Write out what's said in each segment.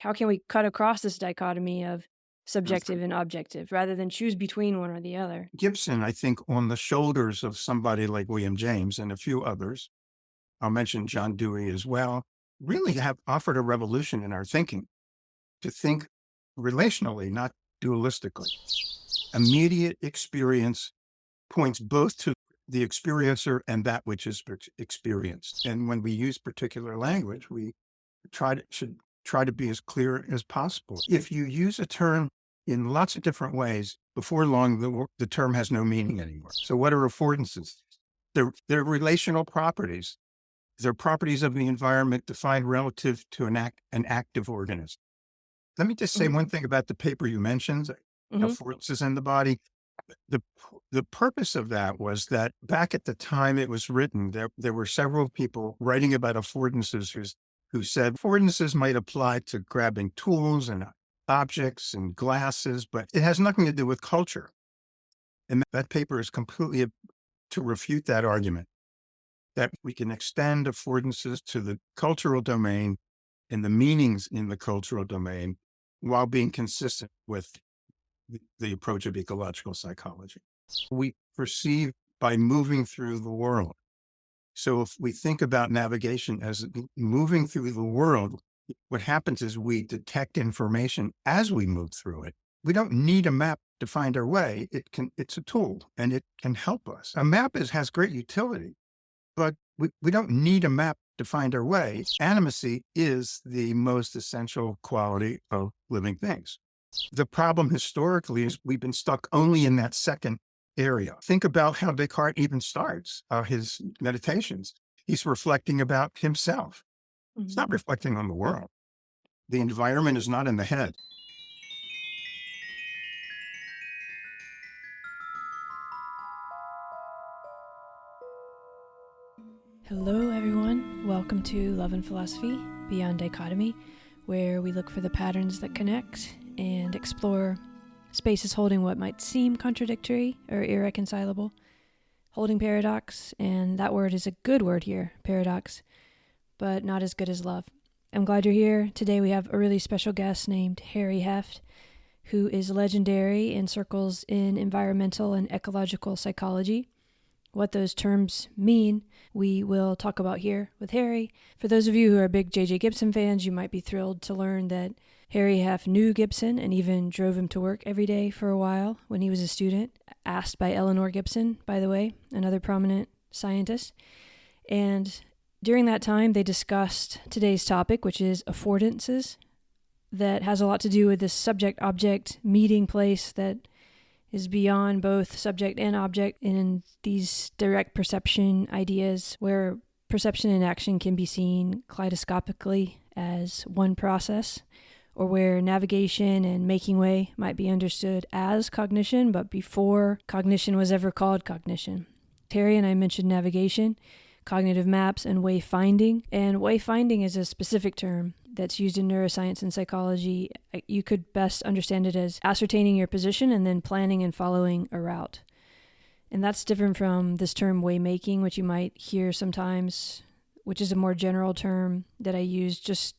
how can we cut across this dichotomy of subjective and objective rather than choose between one or the other? Gibson, I think, on the shoulders of somebody like William James and a few others, I'll mention John Dewey as well, really have offered a revolution in our thinking to think relationally, not dualistically. Immediate experience points both to the experiencer and that which is experienced. And when we use particular language, we should try to be as clear as possible. If you use a term in lots of different ways, before long, the term has no meaning anymore. So what are affordances? They're relational properties. They're properties of the environment defined relative to an active organism. Let me just say one thing about the paper you mentioned, affordances in the body. The purpose of that was that back at the time it was written, there were several people writing about affordances who said affordances might apply to grabbing tools and objects and glasses, but it has nothing to do with culture. And that paper is completely to refute that argument, that we can extend affordances to the cultural domain and the meanings in the cultural domain while being consistent with the approach of ecological psychology. We perceive by moving through the world. So if we think about navigation as moving through the world, what happens is we detect information as we move through it. We don't need a map to find our way. It's a tool and it can help us. A map has great utility, but we don't need a map to find our way. Animacy is the most essential quality of living things. The problem historically is we've been stuck only in that second area. Think about how Descartes even starts his meditations. He's reflecting about himself. He's not reflecting on the world. The environment is not in the head. Hello, everyone. Welcome to Love and Philosophy Beyond Dichotomy, where we look for the patterns that connect and explore spaces holding what might seem contradictory or irreconcilable, holding paradox, and that word is a good word here, paradox, but not as good as love. I'm glad you're here. Today we have a really special guest named Harry Heft, who is legendary in circles in environmental and ecological psychology. What those terms mean, we will talk about here with Harry. For those of you who are big JJ Gibson fans, you might be thrilled to learn that Harry Heft knew Gibson and even drove him to work every day for a while when he was a student, asked by Eleanor Gibson, by the way, another prominent scientist. And during that time, they discussed today's topic, which is affordances, that has a lot to do with this subject-object meeting place that is beyond both subject and object in these direct perception ideas where perception and action can be seen kaleidoscopically as one process, or where navigation and making way might be understood as cognition, but before cognition was ever called cognition. Terry and I mentioned navigation, cognitive maps, and wayfinding. And wayfinding is a specific term that's used in neuroscience and psychology. You could best understand it as ascertaining your position and then planning and following a route. And that's different from this term waymaking, which you might hear sometimes, which is a more general term that I use just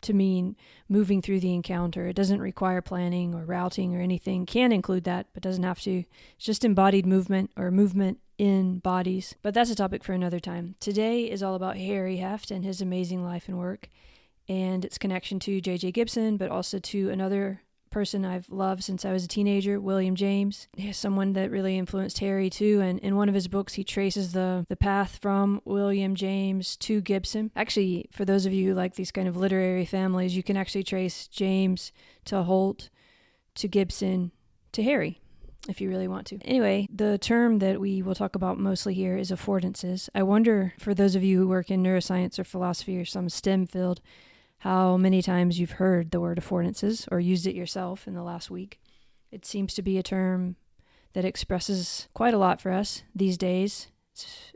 to mean moving through the encounter. It doesn't require planning or routing or anything. Can include that, but doesn't have to. It's just embodied movement or movement in bodies. But that's a topic for another time. Today is all about Harry Heft and his amazing life and work, and its connection to JJ Gibson, but also to another person I've loved since I was a teenager, William James. He's someone that really influenced Harry too, and in one of his books he traces the path from William James to Gibson. Actually, for those of you who like these kind of literary families, you can actually trace James to Holt to Gibson to Harry, if you really want to. Anyway, the term that we will talk about mostly here is affordances. I wonder, for those of you who work in neuroscience or philosophy or some STEM field, how many times you've heard the word affordances or used it yourself in the last week. It seems to be a term that expresses quite a lot for us these days.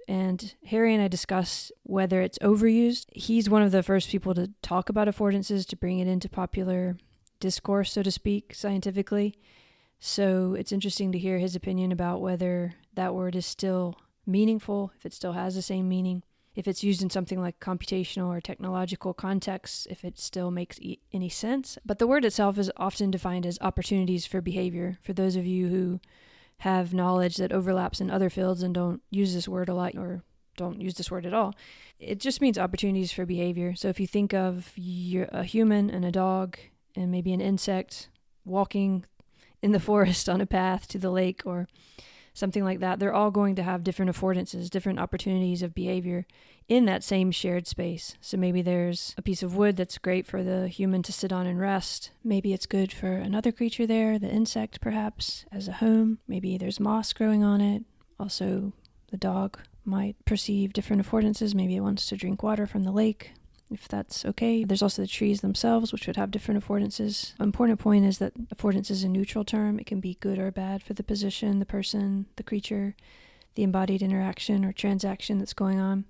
And Harry and I discussed whether it's overused. He's one of the first people to talk about affordances, to bring it into popular discourse, so to speak, scientifically. So it's interesting to hear his opinion about whether that word is still meaningful, if it still has the same meaning. if it's used in something like computational or technological contexts, if it still makes any sense. But the word itself is often defined as opportunities for behavior. For those of you who have knowledge that overlaps in other fields and don't use this word a lot or don't use this word at all, it just means opportunities for behavior. So if you think of a human and a dog and maybe an insect walking in the forest on a path to the lake or something like that, they're all going to have different affordances, different opportunities of behavior in that same shared space. So maybe there's a piece of wood that's great for the human to sit on and rest. Maybe it's good for another creature there, the insect perhaps, as a home. Maybe there's moss growing on it. Also, the dog might perceive different affordances. Maybe it wants to drink water from the lake, if that's okay. There's also the trees themselves, which would have different affordances. An important point is that affordance is a neutral term. It can be good or bad for the position, the person, the creature, the embodied interaction or transaction that's going on.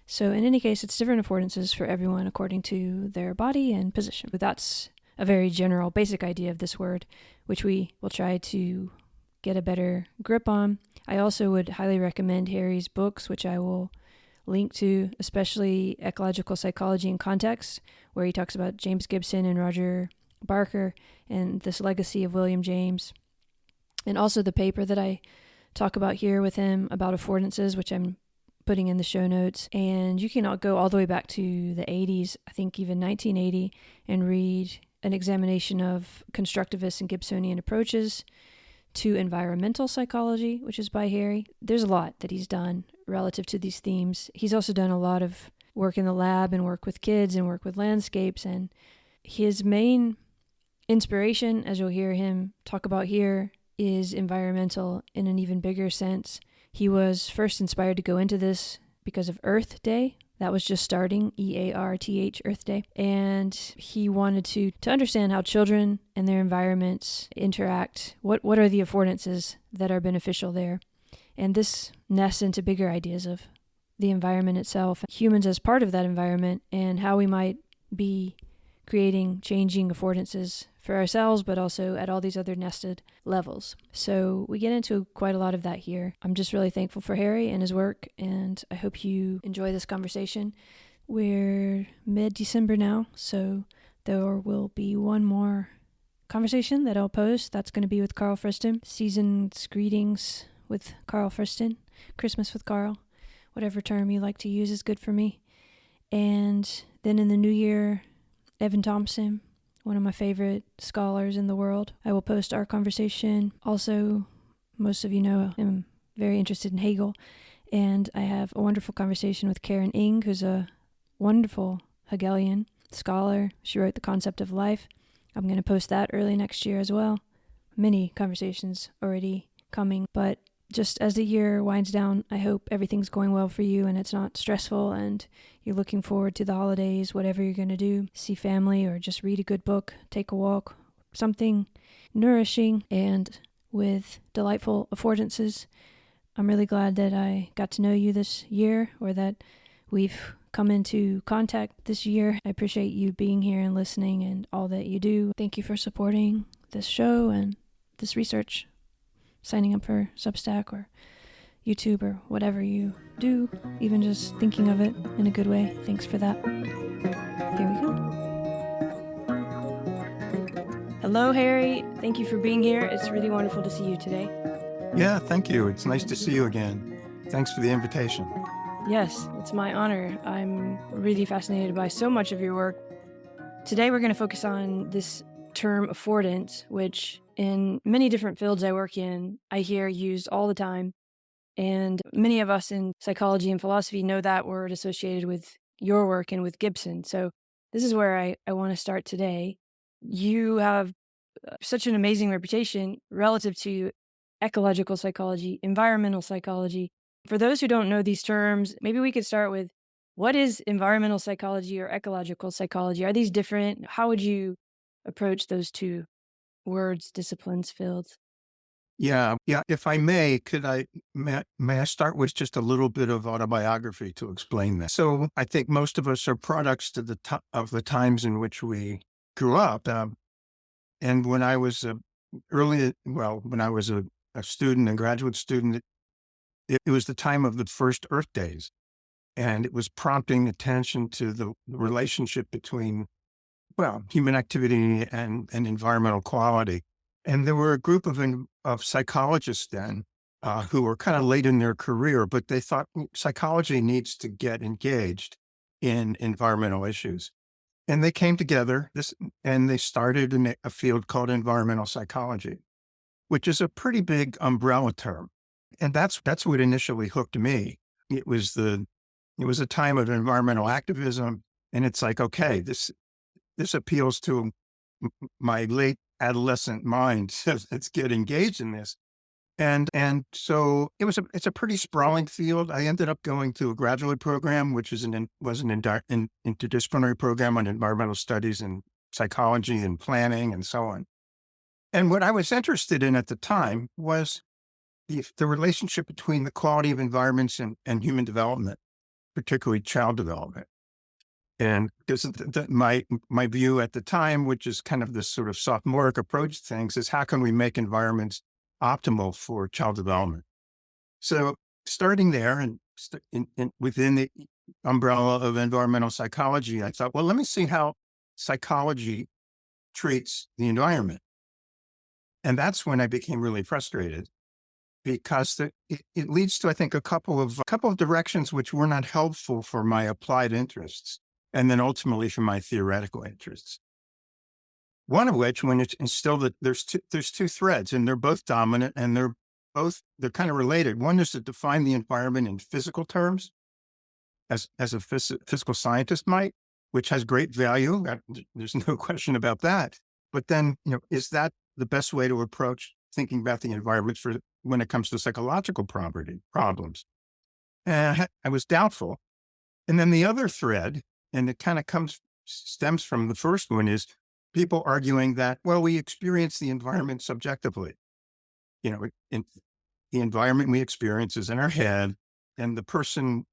So in any case, it's different affordances for everyone according to their body and position. But that's a very general, basic idea of this word, which we will try to get a better grip on. I also would highly recommend Harry's books, which I will link to, especially Ecological Psychology in Context, where he talks about James Gibson and Roger Barker and this legacy of William James. And also the paper that I talk about here with him about affordances, which I'm putting in the show notes. And you can go all the way back to the 80s, I think even 1980, and read an examination of constructivist and Gibsonian approaches to environmental psychology, which is by Harry. There's a lot that he's done relative to these themes. He's also done a lot of work in the lab and work with kids and work with landscapes. And his main inspiration, as you'll hear him talk about here, is environmental in an even bigger sense. He was first inspired to go into this because of Earth Day. That was just starting, EARTH, Earth Day. And he wanted to understand how children and their environments interact. What are the affordances that are beneficial there? And this nests into bigger ideas of the environment itself, humans as part of that environment, and how we might be creating changing affordances for ourselves, but also at all these other nested levels. So we get into quite a lot of that here. I'm just really thankful for Harry and his work, and I hope you enjoy this conversation. We're mid-December now, so there will be one more conversation that I'll post. That's going to be with Carl Friston. Season's greetings with Carl Friston. Christmas with Carl. Whatever term you like to use is good for me. And then in the new year, Evan Thompson, one of my favorite scholars in the world. I will post our conversation. Also, most of you know I'm very interested in Hegel, and I have a wonderful conversation with Karen Ing, who's a wonderful Hegelian scholar. She wrote The Concept of Life. I'm going to post that early next year as well. Many conversations already coming, but just as the year winds down, I hope everything's going well for you and it's not stressful and you're looking forward to the holidays, whatever you're going to do, see family or just read a good book, take a walk, something nourishing and with delightful affordances. I'm really glad that I got to know you this year, or that we've come into contact this year. I appreciate you being here and listening and all that you do. Thank you for supporting this show and this research. Signing up for Substack or YouTube or whatever you do, even just thinking of it in a good way. Thanks for that. There we go. Hello, Harry. Thank you for being here. It's really wonderful to see you today. Yeah, thank you. It's nice to see you again. Thanks for the invitation. Yes, it's my honor. I'm really fascinated by so much of your work. Today we're going to focus on this term affordance, which in many different fields I work in, I hear used all the time. And many of us in psychology and philosophy know that word associated with your work and with Gibson. So this is where I want to start today. You have such an amazing reputation relative to ecological psychology, environmental psychology. For those who don't know these terms, maybe we could start with, what is environmental psychology or ecological psychology? Are these different? How would you approach those two words, disciplines, fields? Yeah. If I may, may I start with just a little bit of autobiography to explain that? So I think most of us are products of the times in which we grew up. And when I was when I was a student, a graduate student, it was the time of the first Earth Days. And it was prompting attention to the relationship between, well, human activity and environmental quality. And there were a group of psychologists then who were kind of late in their career, but they thought psychology needs to get engaged in environmental issues. And they came together and they started a field called environmental psychology, which is a pretty big umbrella term. And that's what initially hooked me. It was a time of environmental activism. And it's like, okay, this appeals to my late adolescent mind. So let's get engaged in this. And so it's a pretty sprawling field. I ended up going to a graduate program, which was an interdisciplinary program on environmental studies and psychology and planning and so on. And what I was interested in at the time was the relationship between the quality of environments and human development, particularly child development. And because my view at the time, which is kind of this sort of sophomoric approach to things, is how can we make environments optimal for child development? So starting there and within the umbrella of environmental psychology, I thought, well, let me see how psychology treats the environment. And that's when I became really frustrated, because it leads to, I think, a couple of directions which were not helpful for my applied interests, and then ultimately for my theoretical interests. One of which, when it's instilled, that there's two threads, and they're both dominant, and they're kind of related. One is to define the environment in physical terms, as a physical scientist might, which has great value. There's no question about that. But then, is that the best way to approach thinking about the environment when it comes to psychological problems? And I was doubtful. And then the other thread, and it kind of stems from the first one, is people arguing that, well, we experience the environment subjectively. In the environment we experience is in our head, and the person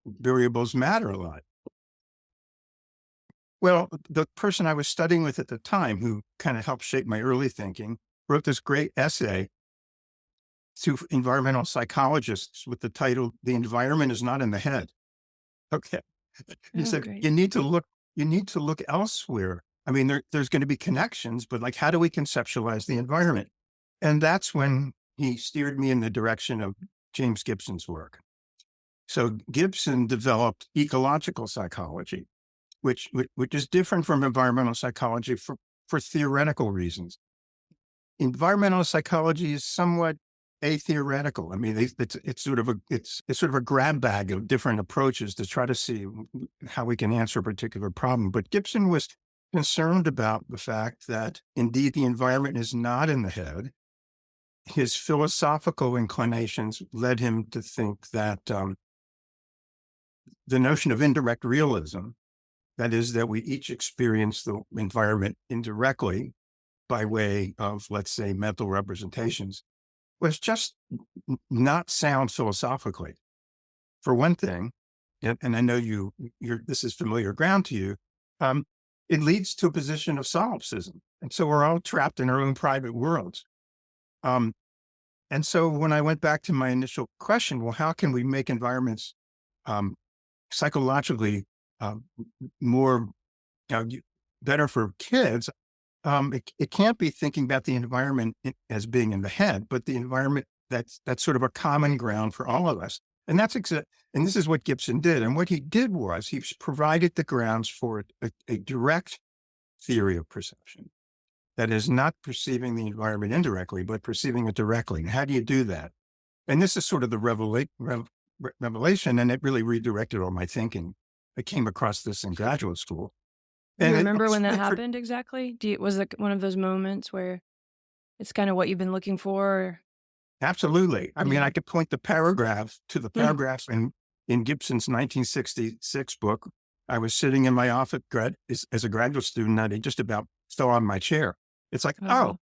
variables matter a lot. Well, the person I was studying with at the time, who kind of helped shape my early thinking, wrote this great essay to environmental psychologists with the title, "The Environment is Not in the Head." Okay. He said, great. you need to look elsewhere. I mean, there's going to be connections, but like, how do we conceptualize the environment? And that's when he steered me in the direction of James Gibson's work. So Gibson developed ecological psychology, which is different from environmental psychology for theoretical reasons. Environmental psychology is somewhat atheoretical. I mean, it's sort of a grab bag of different approaches to try to see how we can answer a particular problem. But Gibson was concerned about the fact that indeed the environment is not in the head. His philosophical inclinations led him to think that the notion of indirect realism, that is, that we each experience the environment indirectly by way of, let's say, mental representations, was just not sound philosophically. For one thing, and I know this is familiar ground to you, it leads to a position of solipsism. And so we're all trapped in our own private worlds. And so when I went back to my initial question, well, how can we make environments psychologically more better for kids? It can't be thinking about the environment as being in the head, but the environment that's sort of a common ground for all of us. And and this is what Gibson did. And what he did was he provided the grounds for a direct theory of perception. That is, not perceiving the environment indirectly, but perceiving it directly. And how do you do that? And this is sort of the revelation, and it really redirected all my thinking. I came across this in graduate school. Do you remember when that happened exactly? Was it one of those moments where it's kind of what you've been looking for? Absolutely. I mean, I could point to the paragraphs in Gibson's 1966 book. I was sitting in my office as a graduate student, and I just about fell on my chair. It's like, oh,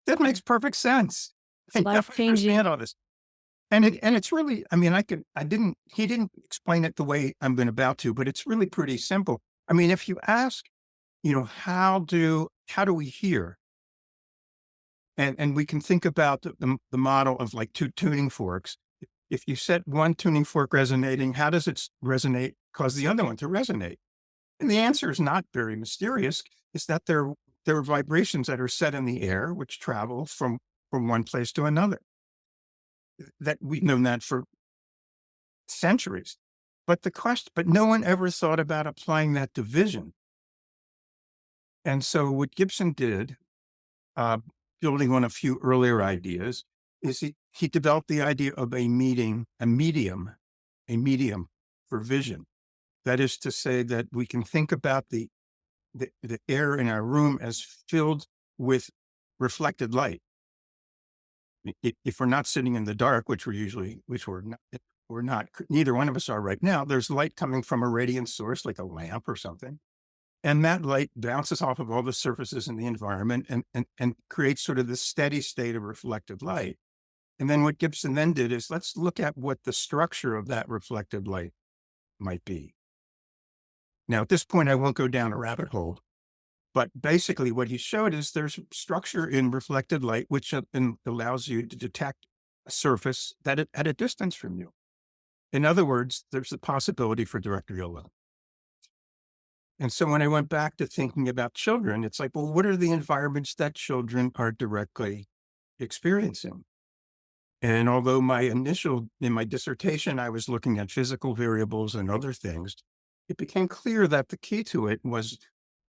that makes perfect sense. Life-changing. All this. And it's really, I mean, he didn't explain it the way I'm about to, but it's really pretty simple. I mean, if you ask, how do we hear? And we can think about the model of like two tuning forks. If you set one tuning fork resonating, how does it resonate, cause the other one to resonate? And the answer is not very mysterious. It's that there are vibrations that are set in the air, which travel from one place to another. That we've known that for centuries. But no one ever thought about applying that to vision. And so what Gibson did, uh, building on a few earlier ideas, is he developed the idea of a medium for vision. That is to say that we can think about the air in our room as filled with reflected light. If we're not sitting in the dark, which we're not, neither one of us are right now, there's light coming from a radiant source like a lamp or something. And that light bounces off of all the surfaces in the environment and creates sort of this steady state of reflected light. And then what Gibson then did is, let's look at what the structure of that reflected light might be. Now, at this point, I won't go down a rabbit hole, but basically what he showed is there's structure in reflected light, which allows you to detect a surface at a distance from you. In other words, there's the possibility for direct real love. And so when I went back to thinking about children, it's like, well, what are the environments that children are directly experiencing? And although in my dissertation, I was looking at physical variables and other things, it became clear that the key to it was,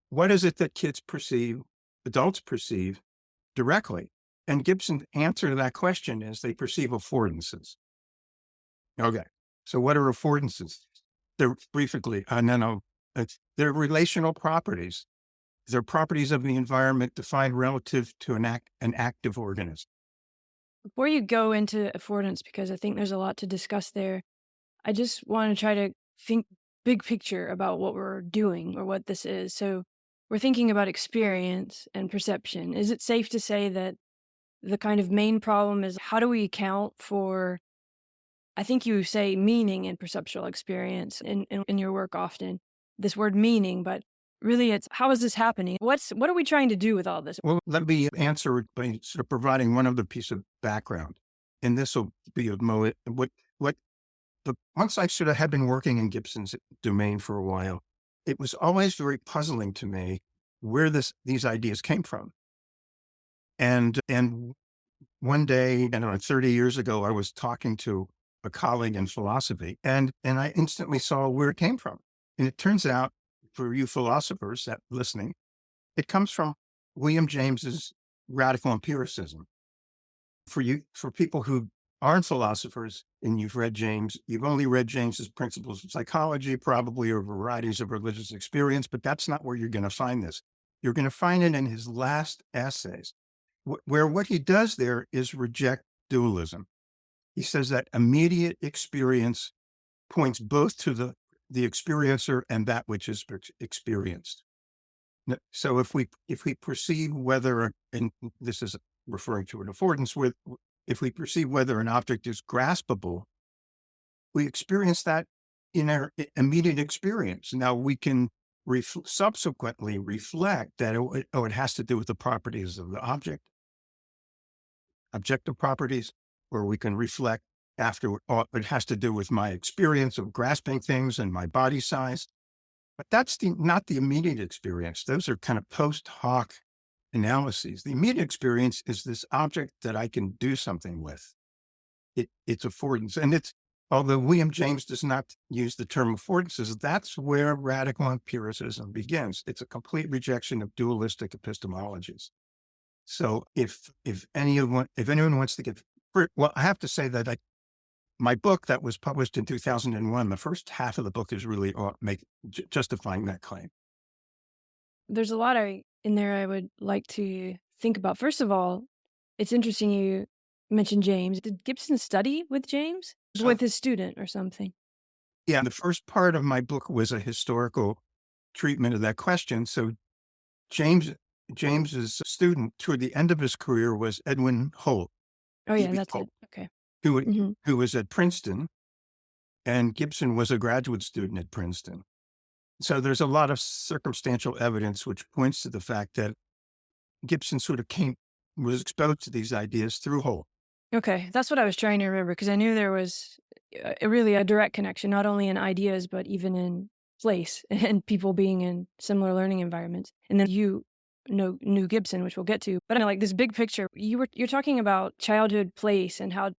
what is it that adults perceive directly? And Gibson's answer to that question is they perceive affordances. Okay, so what are affordances? They're they're relational properties. They're properties of the environment defined relative to an active organism. Before you go into affordance, because I think there's a lot to discuss there, I just want to try to think big picture about what we're doing or what this is. So we're thinking about experience and perception. Is it safe to say that the kind of main problem is, how do we account for, I think you say meaning in perceptual experience in your work often, this word meaning, but really it's, how is this happening? What are we trying to do with all this? Well, let me answer by sort of providing one other piece of background. And this will be of once I sort of had been working in Gibson's domain for a while, it was always very puzzling to me where these ideas came from. And one day, I don't know, 30 years ago, I was talking to a colleague in philosophy, and I instantly saw where it came from. And it turns out, for you philosophers that listening, it comes from William James's radical empiricism. For people who aren't philosophers and you've read James, you've only read James's Principles of Psychology, probably, or varieties of religious experience, but that's not where you're going to find this. You're going to find it in his last essays, where what he does there is reject dualism. He says that immediate experience points both to the experiencer and that which is experienced. So if we perceive whether, and this is referring to an affordance, if we perceive whether an object is graspable, we experience that in our immediate experience. Now we can subsequently reflect that it has to do with the properties of the object, objective properties, or we can reflect after it has to do with my experience of grasping things and my body size. But that's not the immediate experience. Those are kind of post hoc analyses. The immediate experience is this object that I can do something with. It's affordance. And although William James does not use the term affordances, that's where radical empiricism begins. It's a complete rejection of dualistic epistemologies. So if anyone wants to get, well, I have to say that my book that was published in 2001, the first half of the book is really justifying that claim. There's a lot in there I would like to think about. First of all, it's interesting you mentioned James. Did Gibson study with James? With his student or something? Yeah, the first part of my book was a historical treatment of that question. So James's student toward the end of his career was Edwin Holt. Oh yeah, that's Holt, it. Okay. Who was at Princeton, and Gibson was a graduate student at Princeton. So there's a lot of circumstantial evidence which points to the fact that Gibson sort of was exposed to these ideas through Holt. Okay, that's what I was trying to remember because I knew there was really a direct connection, not only in ideas, but even in place and people being in similar learning environments. And then you know knew Gibson, which we'll get to. But I like this big picture. You're talking about childhood place and how,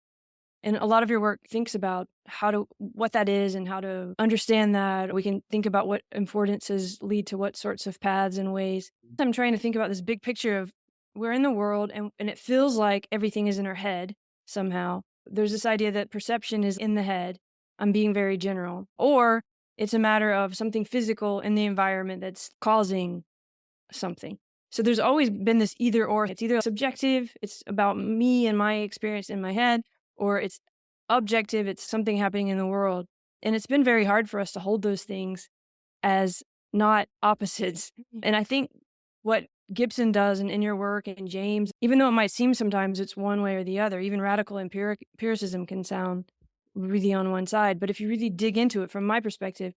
and a lot of your work thinks about what that is and how to understand that. We can think about what affordances lead to what sorts of paths and ways. I'm trying to think about this big picture of we're in the world and it feels like everything is in our head somehow. There's this idea that perception is in the head. I'm being very general. Or it's a matter of something physical in the environment that's causing something. So there's always been this either or. It's either subjective, it's about me and my experience in my head, or it's objective, it's something happening in the world. And it's been very hard for us to hold those things as not opposites. And I think what Gibson does and in your work and James, even though it might seem sometimes it's one way or the other, even radical empiricism can sound really on one side. But if you really dig into it from my perspective,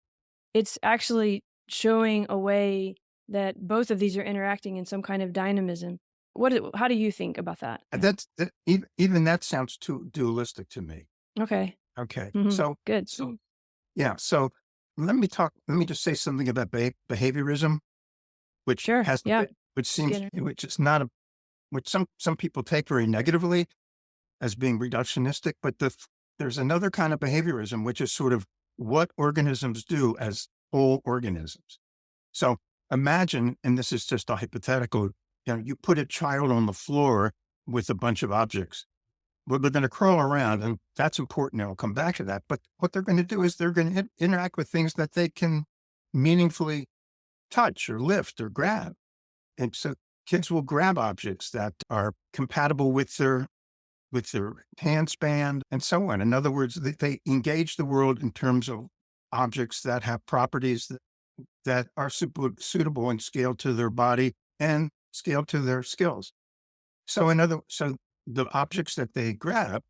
it's actually showing a way that both of these are interacting in some kind of dynamism. How do you think about that? Even that sounds too dualistic to me. Okay. Okay. Good. Yeah. So let me just say something about behaviorism, which Sure. has, Yeah. which seems, Skinner. which is not which some people take very negatively as being reductionistic, but there's another kind of behaviorism, which is sort of what organisms do as whole organisms. So imagine, and this is just a hypothetical, you put a child on the floor with a bunch of objects. Well, they're going to crawl around, and that's important. I'll come back to that. But what they're going to do is they're going to interact with things that they can meaningfully touch or lift or grab. And so kids will grab objects that are compatible with their hand span and so on. In other words, they engage the world in terms of objects that have properties that are suitable and scaled to their body and scaled to their skills. So the objects that they grab,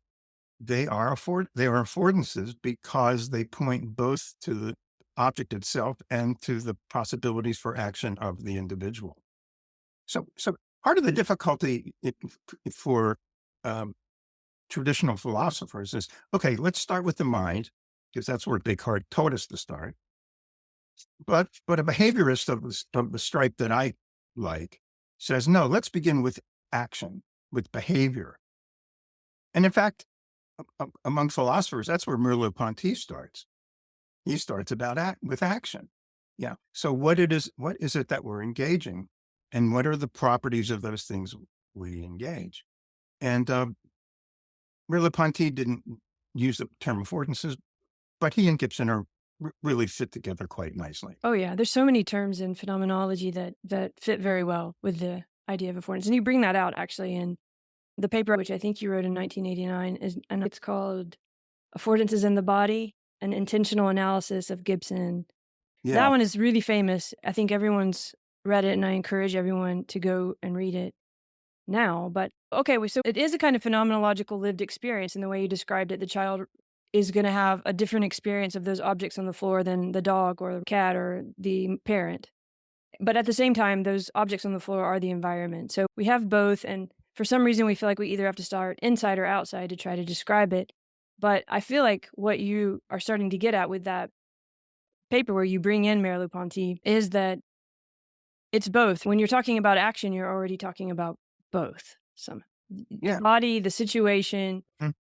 they are affordances because they point both to the object itself and to the possibilities for action of the individual. So part of the difficulty for traditional philosophers is, okay, let's start with the mind, because that's where Descartes taught us to start. But a behaviorist of the stripe that I like says, no, let's begin with action, with behavior. And in fact, among philosophers, that's where Merleau-Ponty starts. He starts with action. Yeah. So what is it that we're engaging, and what are the properties of those things we engage? And Merleau-Ponty didn't use the term affordances, but he and Gibson are really fit together quite nicely. Oh yeah, there's so many terms in phenomenology that fit very well with the idea of affordance, and you bring that out actually in the paper, which I think you wrote in 1989, and it's called "Affordances in the Body: An Intentional Analysis of Gibson." Yeah. That one is really famous. I think everyone's read it, and I encourage everyone to go and read it now. But okay, so it is a kind of phenomenological lived experience in the way you described it. The child is going to have a different experience of those objects on the floor than the dog or the cat or the parent. But at the same time, those objects on the floor are the environment. So we have both. And for some reason, we feel like we either have to start inside or outside to try to describe it. But I feel like what you are starting to get at with that paper where you bring in Merleau-Ponty is that it's both. When you're talking about action, you're already talking about both. Yeah. Body, the situation. Mhm.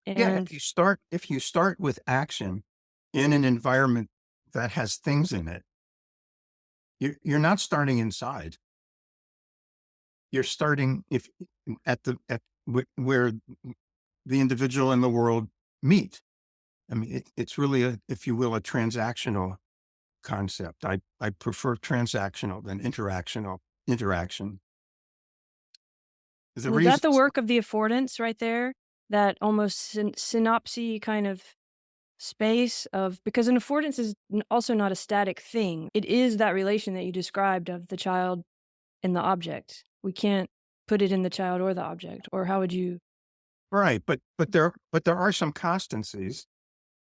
And Yeah. If you start with action in an environment that has things in it, you're not starting inside. You're starting where the individual and the world meet. I mean, it's really if you will, a transactional concept. I prefer transactional than interaction. is that the work of the affordance right there? That almost synopsy kind of space of, because an affordance is also not a static thing. It is that relation that you described of the child and the object. We can't put it in the child or the object, or how would you? Right, but there are some constancies.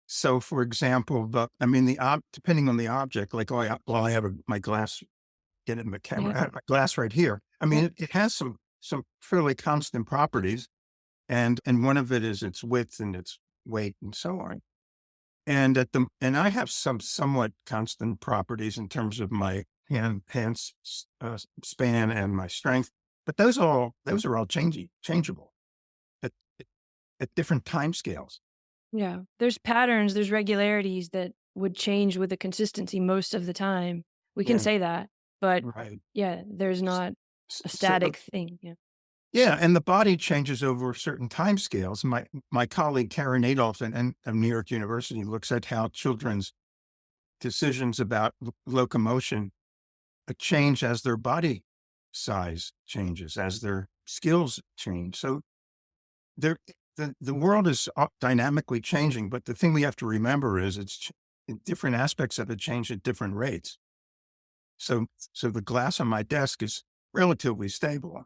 So, for example, depending on the object, like I have my glass. Get it in the camera. I have my glass right here. I mean, it has some fairly constant properties. And one of it is its width and its weight and so on. And I have some somewhat constant properties in terms of my span and my strength, but those are all changeable at at different time scales. Yeah. There's patterns, there's regularities that would change with the consistency most of the time. We can Yeah, say that, but right. yeah, there's not a So static thing. Yeah. yeah, and the body changes over certain time scales. My colleague Karen Adolph of New York University looks at how children's decisions about locomotion change as their body size changes, as their skills change. So there, the world is dynamically changing, but the thing we have to remember is different aspects of it change at different rates. So, the glass on my desk is relatively stable.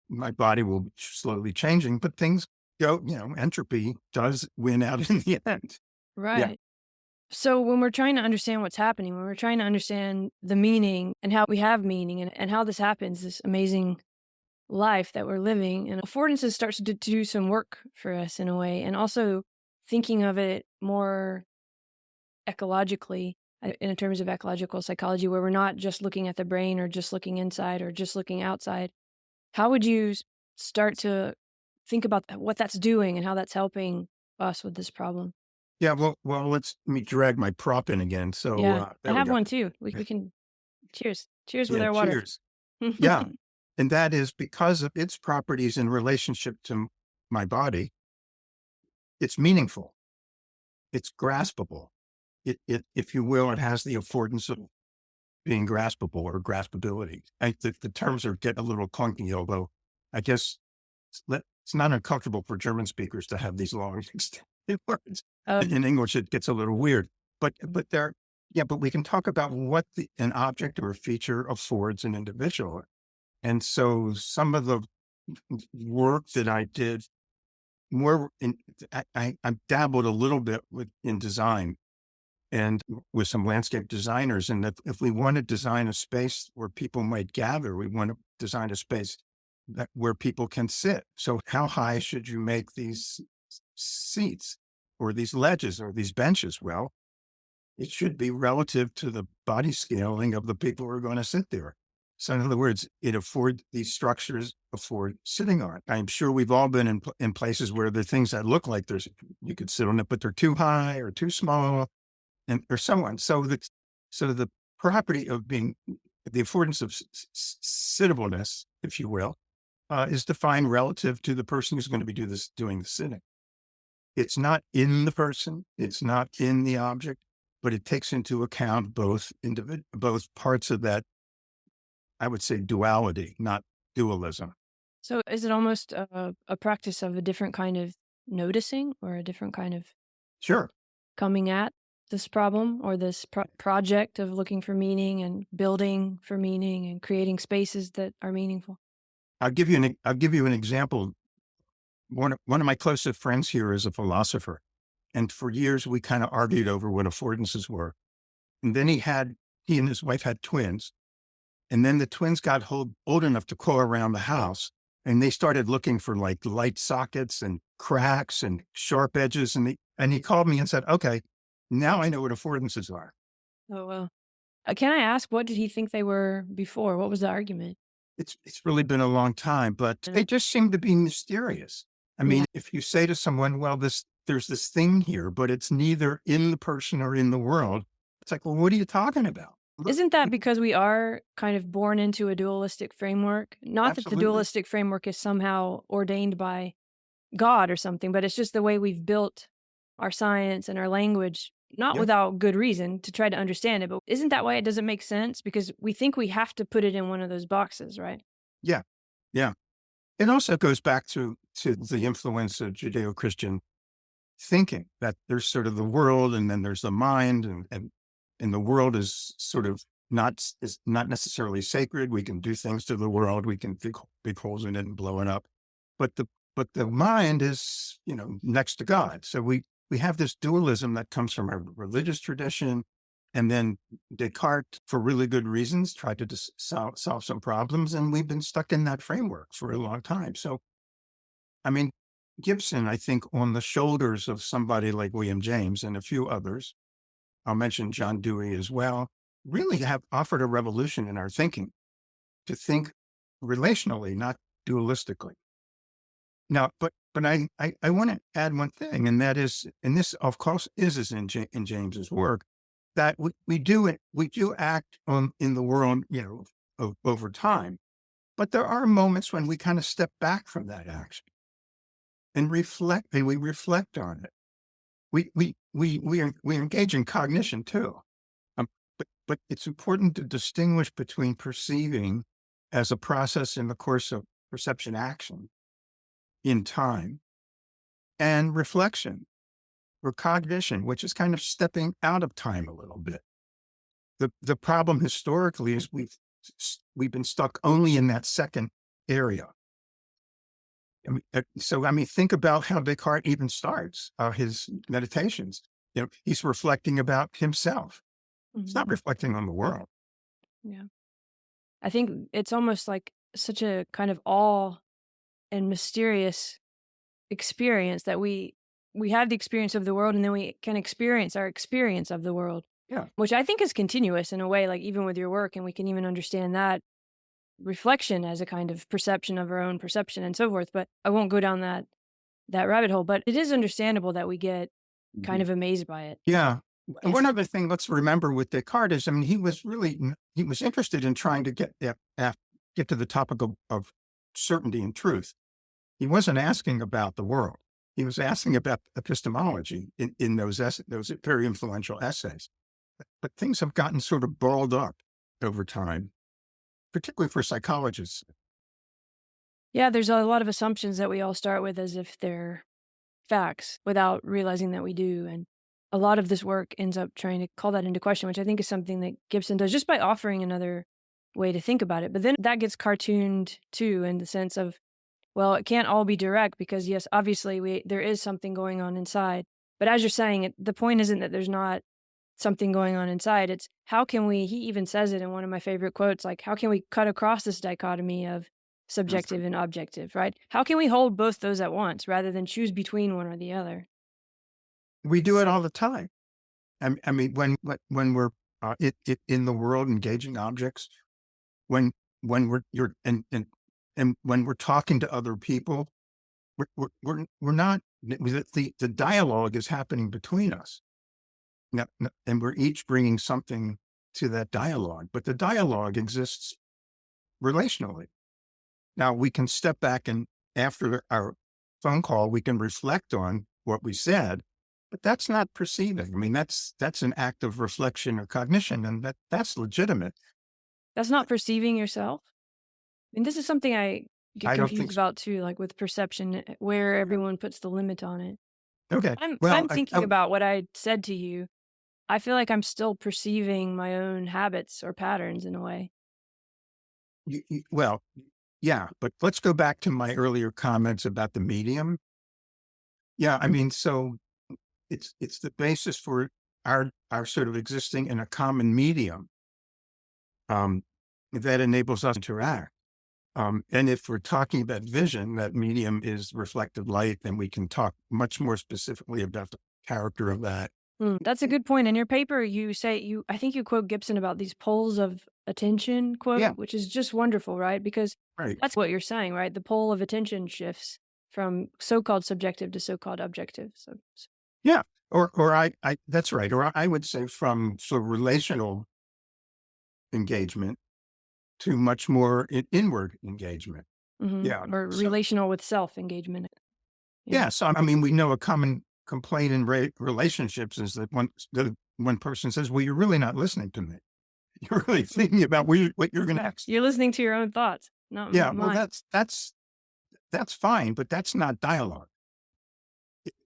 My body will be slowly changing, but things go, entropy does win out in the end. Yeah. Right. So when we're trying to understand what's happening, when we're trying to understand the meaning and how we have meaning and how this happens, this amazing life that we're living, and affordances starts to do some work for us in a way, and also thinking of it more ecologically in terms of ecological psychology, where we're not just looking at the brain or just looking inside or just looking outside. How would you start to think about what that's doing and how that's helping us with this problem? Yeah. Well, let me drag my prop in again. So, Yeah, I there we have go. one too. We can cheers with Yeah. our water. Cheers. Yeah. And that is because of its properties in relationship to my body, it's meaningful, it's graspable. If you will, it has the affordance of being graspable or graspability. The terms are getting a little clunky, although I guess it's not uncomfortable for German speakers to have these long extended words. In English, it gets a little weird, but there, yeah, but we can talk about what an object or a feature affords an individual. And so some of the work that I did more in, I dabbled a little bit in design and with some landscape designers. And if we want to design a space where people might gather, we want to design a space where people can sit. So how high should you make these seats or these ledges or these benches? Well, it should be relative to the body scaling of the people who are going to sit there. So in other words, these structures afford sitting on. I'm sure we've all been in places where there are things that look like you could sit on it, but they're too high or too small and or so on. So the property of being the affordance of sittableness, if you will, is defined relative to the person who's going to be doing the sitting. It's not in the person, it's not in the object, but it takes into account both parts of that. I would say duality, not dualism. So is it almost a practice of a different kind of noticing or a different kind of Sure. coming at this problem or this project of looking for meaning and building for meaning and creating spaces that are meaningful? I'll give you an example. One of my closest friends here is a philosopher, and for years we kind of argued over what affordances were. And then he and his wife had twins, and then the twins got old enough to crawl around the house, and they started looking for like light sockets and cracks and sharp edges. And he called me and said, "Okay, now I know what affordances are." Oh, well. Can I ask, what did he think they were before? What was the argument? It's really been a long time, but they just seem to be mysterious. I Yeah. mean, if you say to someone, "Well, there's this thing here, but it's neither in the person or in the world," it's like, "Well, what are you talking about?" Isn't that because we are kind of born into a dualistic framework? Not that the Absolutely. dualistic framework is somehow ordained by God or something, but it's just the way we've built our science and our language, not Yeah. without good reason to try to understand it. But isn't that why it doesn't make sense? Because we think we have to put it in one of those boxes, right? Yeah. Yeah. It also goes back to the influence of Judeo-Christian thinking that there's sort of the world and then there's the mind and the world is sort of is not necessarily sacred. We can do things to the world. We can dig big holes in it and blow it up. But the mind is, next to God. So we have this dualism that comes from our religious tradition. And then Descartes, for really good reasons, tried to solve some problems. And we've been stuck in that framework for a long time. So, I mean, Gibson, I think, on the shoulders of somebody like William James and a few others, I'll mention John Dewey as well, really have offered a revolution in our thinking to think relationally, not dualistically. Now, but I want to add one thing, and that is, and this of course is in James's work, that we do act in the world, over time, but there are moments when we kind of step back from that action and we reflect on it. We engage in cognition too. But it's important to distinguish between perceiving as a process in the course of perception action in time and reflection or cognition, which is kind of stepping out of time a little bit. The problem historically is we've been stuck only in that second area. Think about how Descartes even starts his meditations. He's reflecting about himself. He's not reflecting on the world. Yeah. I think it's almost like such a kind of awe and mysterious experience that we have the experience of the world, and then we can experience our experience of the world. Yeah. Which I think is continuous in a way, like even with your work, and we can even understand that reflection as a kind of perception of our own perception and so forth. But I won't go down that rabbit hole. But it is understandable that we get kind of amazed by it. Yeah. And one other thing, let's remember with Descartes is, he was interested in trying to get to the topic of certainty and truth. He wasn't asking about the world. He was asking about epistemology in those very influential essays. But things have gotten sort of balled up over time, particularly for psychologists. Yeah, there's a lot of assumptions that we all start with as if they're facts without realizing that we do. And a lot of this work ends up trying to call that into question, which I think is something that Gibson does just by offering another way to think about it. But then that gets cartooned too, in the sense of, well, it can't all be direct because, yes, obviously there is something going on inside. But as you're saying, the point isn't that there's not something going on inside. It's how can we, he even says it in one of my favorite quotes, like, how can we cut across this dichotomy of subjective and objective, right? How can we hold both those at once rather than choose between one or the other? We do it all the time. When we're in the world engaging objects, when we're and when we're talking to other people, we're not, the dialogue is happening between us. Now, and we're each bringing something to that dialogue, but the dialogue exists relationally. Now we can step back, and after our phone call, we can reflect on what we said, but that's not perceiving. That's an act of reflection or cognition, and that's legitimate. That's not perceiving yourself. This is something I get confused about too, like with perception, where everyone puts the limit on it. Okay. I'm thinking about what I said to you. I feel like I'm still perceiving my own habits or patterns in a way. Well, yeah, but let's go back to my earlier comments about the medium. Yeah, so it's the basis for our sort of existing in a common medium that enables us to interact. And if we're talking about vision, that medium is reflected light, then we can talk much more specifically about the character of that. That's a good point. In your paper, you say I think you quote Gibson about these poles of attention quote, which is just wonderful, right? Because that's what you're saying, right? The pole of attention shifts from so-called subjective to so-called objective. So. Yeah, or I that's right. Or I would say from sort of relational engagement to much more inward engagement. Mm-hmm. Yeah, or relational with self engagement. Yeah. So we know a common complaint in relationships is that one person says, "Well, you're really not listening to me. You're really thinking about what you're going to ask. You're listening to your own thoughts." Not yeah. mine. Well, that's fine, but that's not dialogue.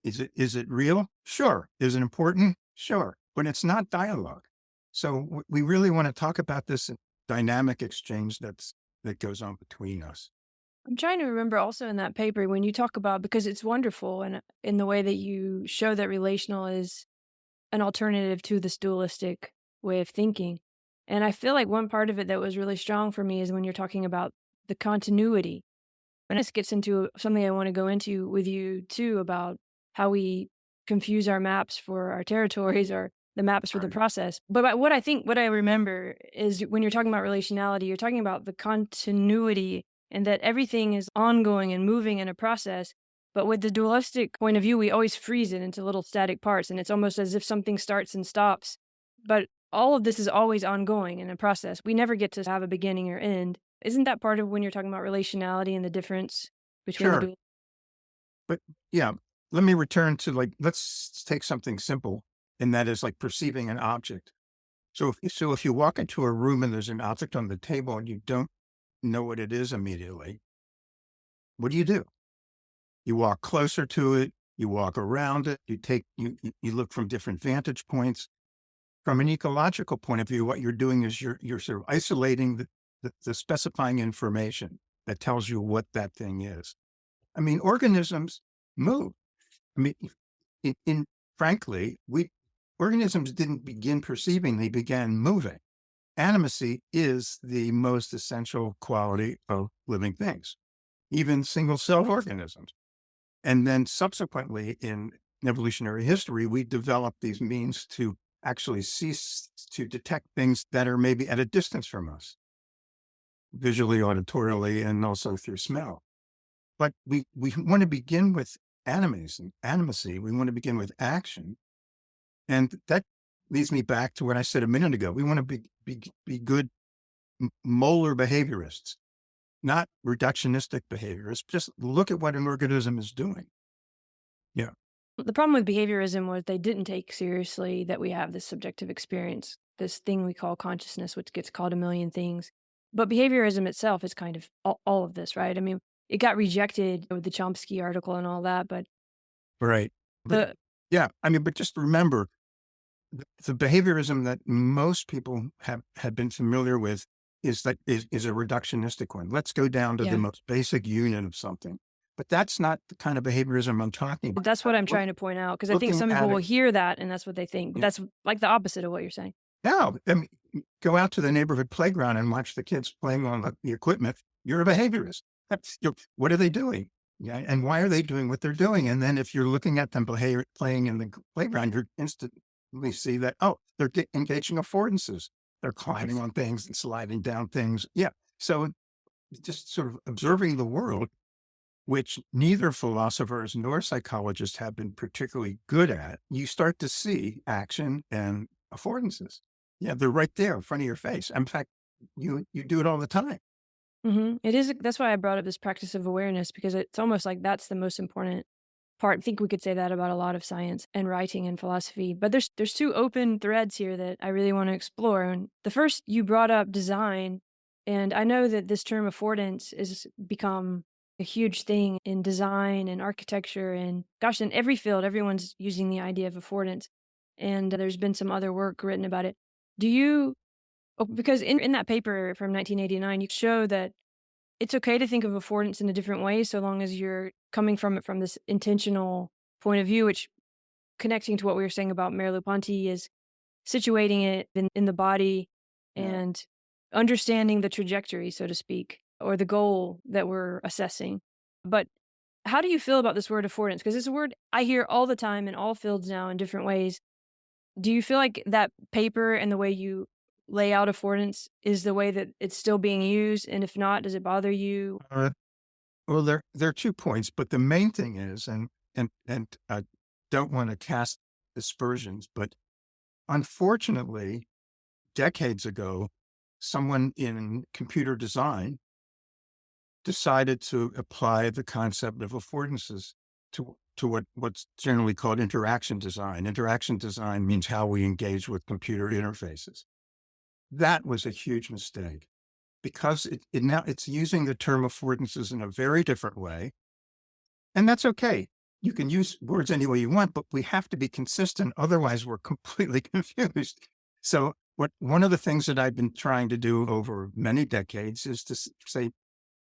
Is it real? Sure. Is it important? Sure. But it's not dialogue. So we really want to talk about this dynamic exchange that goes on between us. I'm trying to remember also in that paper when you talk about, because it's wonderful and in the way that you show that relational is an alternative to this dualistic way of thinking. And I feel like one part of it that was really strong for me is when you're talking about the continuity And this gets into something I want to go into with you too about how we confuse our maps for our territories or the maps for the Right. process. But what I remember is when you're talking about relationality, you're talking about the continuity and that everything is ongoing and moving in a process. But with the dualistic point of view, we always freeze it into little static parts. And it's almost as if something starts and stops. But all of this is always ongoing in a process. We never get to have a beginning or end. Isn't that part of when you're talking about relationality and the difference between the Sure. dual? But yeah, let me return to let's take something simple, and that is like perceiving an object. So if you walk into a room and there's an object on the table and you don't know what it is immediately, what do? You walk closer to it, you walk around it, you look from different vantage points. From an ecological point of view, what you're doing is you're sort of isolating the specifying information that tells you what that thing is. I mean, organisms move. I mean, in frankly, we organisms didn't begin perceiving; they began moving. Animacy is the most essential quality of living things, even single-celled organisms. And then subsequently in evolutionary history, we developed these means to actually cease to detect things that are maybe at a distance from us, visually, auditorily, and also through smell. But we want to begin with animacy. We want to begin with action. And that leads me back to what I said a minute ago. We want to be good molar behaviorists, not reductionistic behaviorists. Just look at what an organism is doing. Yeah. The problem with behaviorism was they didn't take seriously that we have this subjective experience, this thing we call consciousness, which gets called a million things. But behaviorism itself is kind of all of this, right? I mean, it got rejected with the Chomsky article and all that, but Right. But the yeah, I mean, but just remember the behaviorism that most people have been familiar with is a reductionistic one. Let's go down to the yeah, most basic unit of something. But that's not the kind of behaviorism I'm talking about. that's what I'm trying to point out because I think Looking some people at will it, hear that and that's what they think. But yeah. that's like the opposite of what you're saying. No, I mean, go out to the neighborhood playground and watch the kids playing on the equipment. You're a behaviorist. What are they doing? Yeah, and why are they doing what they're doing? And then if you're looking at them playing in the playground, you're instantly see that, oh, they're engaging affordances. They're climbing on things and sliding down things. Yeah. So just sort of observing the world, which neither philosophers nor psychologists have been particularly good at, you start to see action and affordances. Yeah, they're right there in front of your face. In fact, you do it all the time. It is. That's why I brought up this practice of awareness because it's almost like that's the most important part. I think we could say that about a lot of science and writing and philosophy. But there's two open threads here that I really want to explore. And the first, you brought up design, and I know that this term affordance has become a huge thing in design and architecture, and gosh, in every field, everyone's using the idea of affordance. And there's been some other work written about it. Do you? Oh, because in that paper from 1989, you show that it's okay to think of affordance in a different way so long as you're coming from it from this intentional point of view, which connecting to what we were saying about Merleau-Ponty is situating it in the body Yeah. and understanding the trajectory, so to speak, or the goal that we're assessing. But how do you feel about this word affordance? Because it's a word I hear all the time in all fields now in different ways. Do you feel like that paper and the way you lay out affordance is the way that it's still being used? And if not, does it bother you? Uh, well, there are 2 points, but the main thing is, and I don't want to cast aspersions, but unfortunately, decades ago, someone in computer design decided to apply the concept of affordances to what's generally called interaction design. Interaction design means how we engage with computer interfaces. That was a huge mistake because it now it's using the term affordances in a very different way, and that's okay. You can use words any way you want, but we have to be consistent. Otherwise, we're completely confused. So, what one of the things that I've been trying to do over many decades is to say,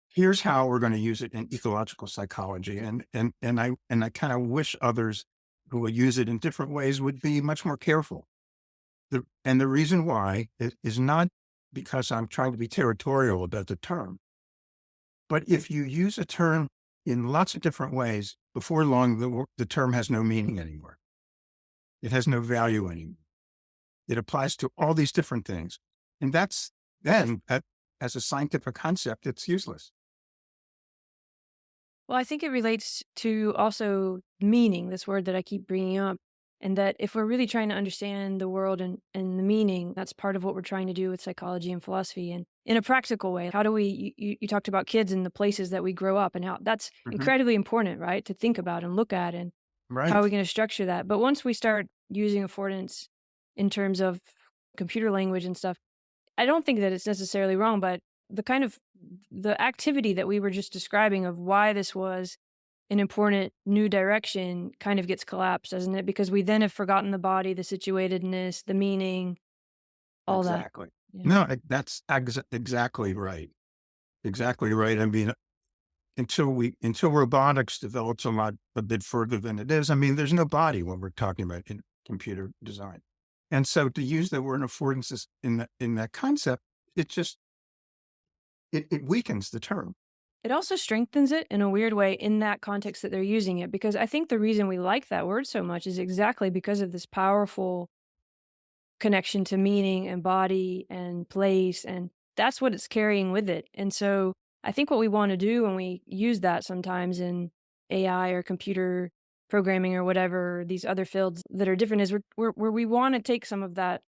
here's how we're going to use it in ecological psychology, and I kind of wish others who will use it in different ways would be much more careful. And the reason why is not because I'm trying to be territorial about the term. But if you use a term in lots of different ways, before long, the term has no meaning anymore. It has no value anymore. It applies to all these different things. And that's then, as a scientific concept, it's useless. Well, I think it relates to also meaning, this word that I keep bringing up, and that if we're really trying to understand the world and the meaning, that's part of what we're trying to do with psychology and philosophy. And in a practical way, how do you talked about kids and the places that we grow up and how that's Mhm. incredibly important, right? To think about and look at, and how are Right. we going to structure that? But once we start using affordance in terms of computer language and stuff, I don't think that it's necessarily wrong, but the kind of the activity that we were just describing of why this was an important new direction kind of gets collapsed, doesn't it? Because we then have forgotten the body, the situatedness, the meaning, all that. Exactly. Yeah. No, that's exactly right. Exactly right. I mean, until robotics develops a bit further than it is, I mean, there's no body when we're talking about in computer design. And so to use the word affordances in that concept, it just it weakens the term. It also strengthens it in a weird way in that context that they're using it, because I think the reason we like that word so much is exactly because of this powerful connection to meaning and body and place, and that's what it's carrying with it. And so I think what we want to do when we use that sometimes in AI or computer programming or whatever these other fields that are different is where we want to take some of that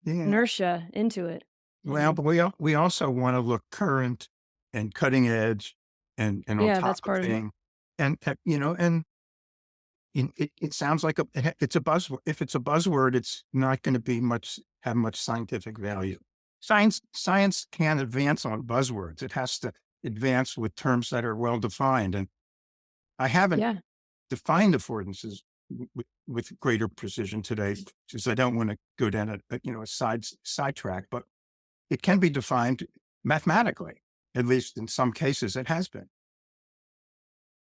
Yeah. inertia into it. Well, but we also want to look current and cutting edge and on Yeah, top that's of part of it. thing. And and it sounds like it's a buzzword. If it's a buzzword, it's not going to have much scientific value. Science can't advance on buzzwords. It has to advance with terms that are well defined. And I haven't Yeah. defined affordances with greater precision today, because I don't want to go down a sidetrack. But it can be defined mathematically, at least in some cases. It has been.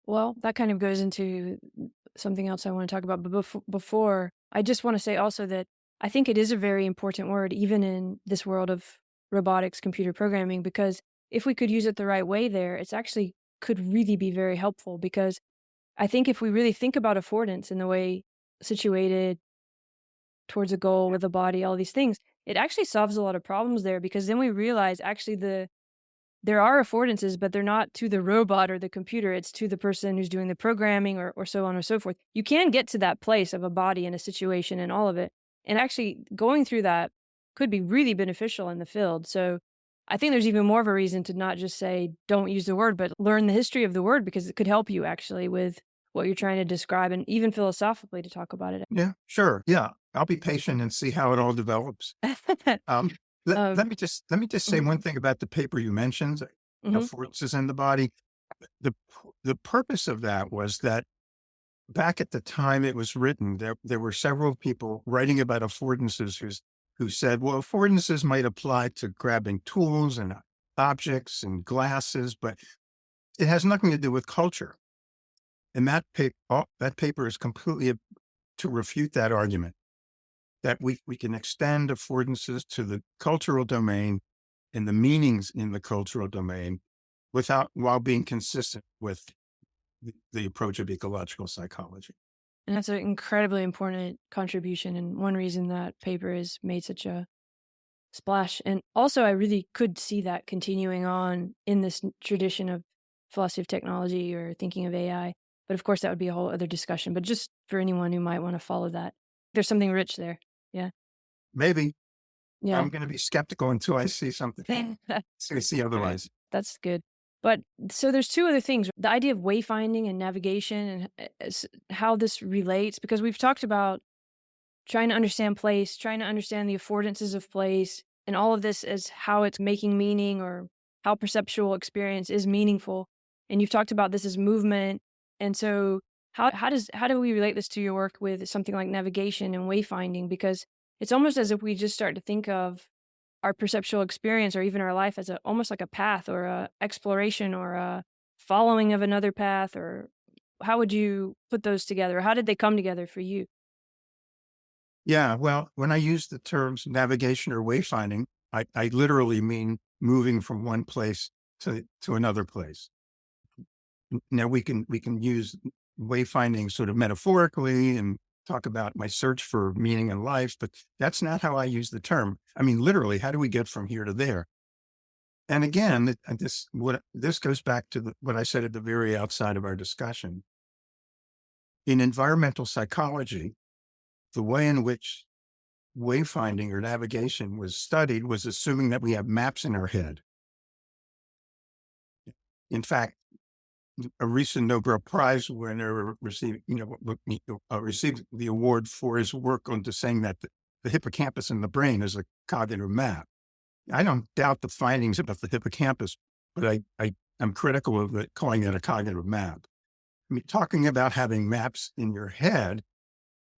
Well, that kind of goes into something else I want to talk about. But before, I just want to say also that I think it is a very important word, even in this world of robotics, computer programming, because if we could use it the right way there, it's actually could really be very helpful. Because I think if we really think about affordance in the way situated towards a goal with a body, all these things, it actually solves a lot of problems there, because then we realize actually there are affordances, but they're not to the robot or the computer. It's to the person who's doing the programming or so on or so forth. You can get to that place of a body and a situation and all of it. And actually going through that could be really beneficial in the field. So I think there's even more of a reason to not just say, don't use the word, but learn the history of the word, because it could help you actually with what you're trying to describe and even philosophically to talk about it. Yeah, sure. Yeah, I'll be patient and see how it all develops. Um, um, let me just say mhm, one thing about the paper you mentioned, mhm. affordances in the body. The purpose of that was that back at the time it was written, there were several people writing about affordances who said, well, affordances might apply to grabbing tools and objects and glasses, but it has nothing to do with culture. And that paper is completely to refute that argument, that we can extend affordances to the cultural domain and the meanings in the cultural domain while being consistent with the approach of ecological psychology. And that's an incredibly important contribution, and one reason that paper has made such a splash. And also, I really could see that continuing on in this tradition of philosophy of technology or thinking of AI. But of course, that would be a whole other discussion. But just for anyone who might want to follow that, there's something rich there. Yeah. Maybe Yeah. I'm going to be skeptical until I see something, see otherwise. That's good. But so there's two other things, the idea of wayfinding and navigation and how this relates, because we've talked about trying to understand place, trying to understand the affordances of place, and all of this as how it's making meaning or how perceptual experience is meaningful. And you've talked about this as movement. And so how do we relate this to your work with something like navigation and wayfinding? Because it's almost as if we just start to think of our perceptual experience or even our life as almost like a path or a exploration or a following of another path. Or how would you put those together? How did they come together for you? Yeah, well, when I use the terms navigation or wayfinding, I literally mean moving from one place to another place. Now we can use wayfinding sort of metaphorically and talk about my search for meaning in life, but that's not how I use the term. I mean, literally, how do we get from here to there? And again, this goes back to what I said at the very outside of our discussion. In environmental psychology, the way in which wayfinding or navigation was studied was assuming that we have maps in our head. In fact, a recent Nobel Prize winner received the award for his work on to saying that the hippocampus in the brain is a cognitive map. I don't doubt the findings about the hippocampus, but I'm critical of it, calling it a cognitive map. I mean, talking about having maps in your head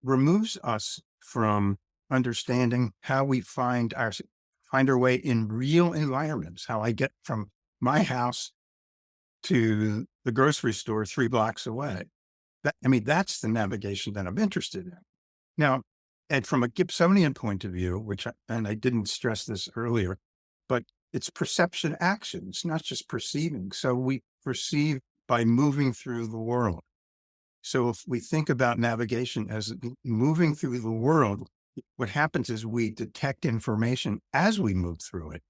removes us from understanding how we find our way in real environments, how I get from my house to the grocery store 3 blocks away. That's the navigation that I'm interested in. Now, and from a Gibsonian point of view, and I didn't stress this earlier, but it's perception action. It's not just perceiving. So we perceive by moving through the world. So if we think about navigation as moving through the world, what happens is we detect information as we move through it.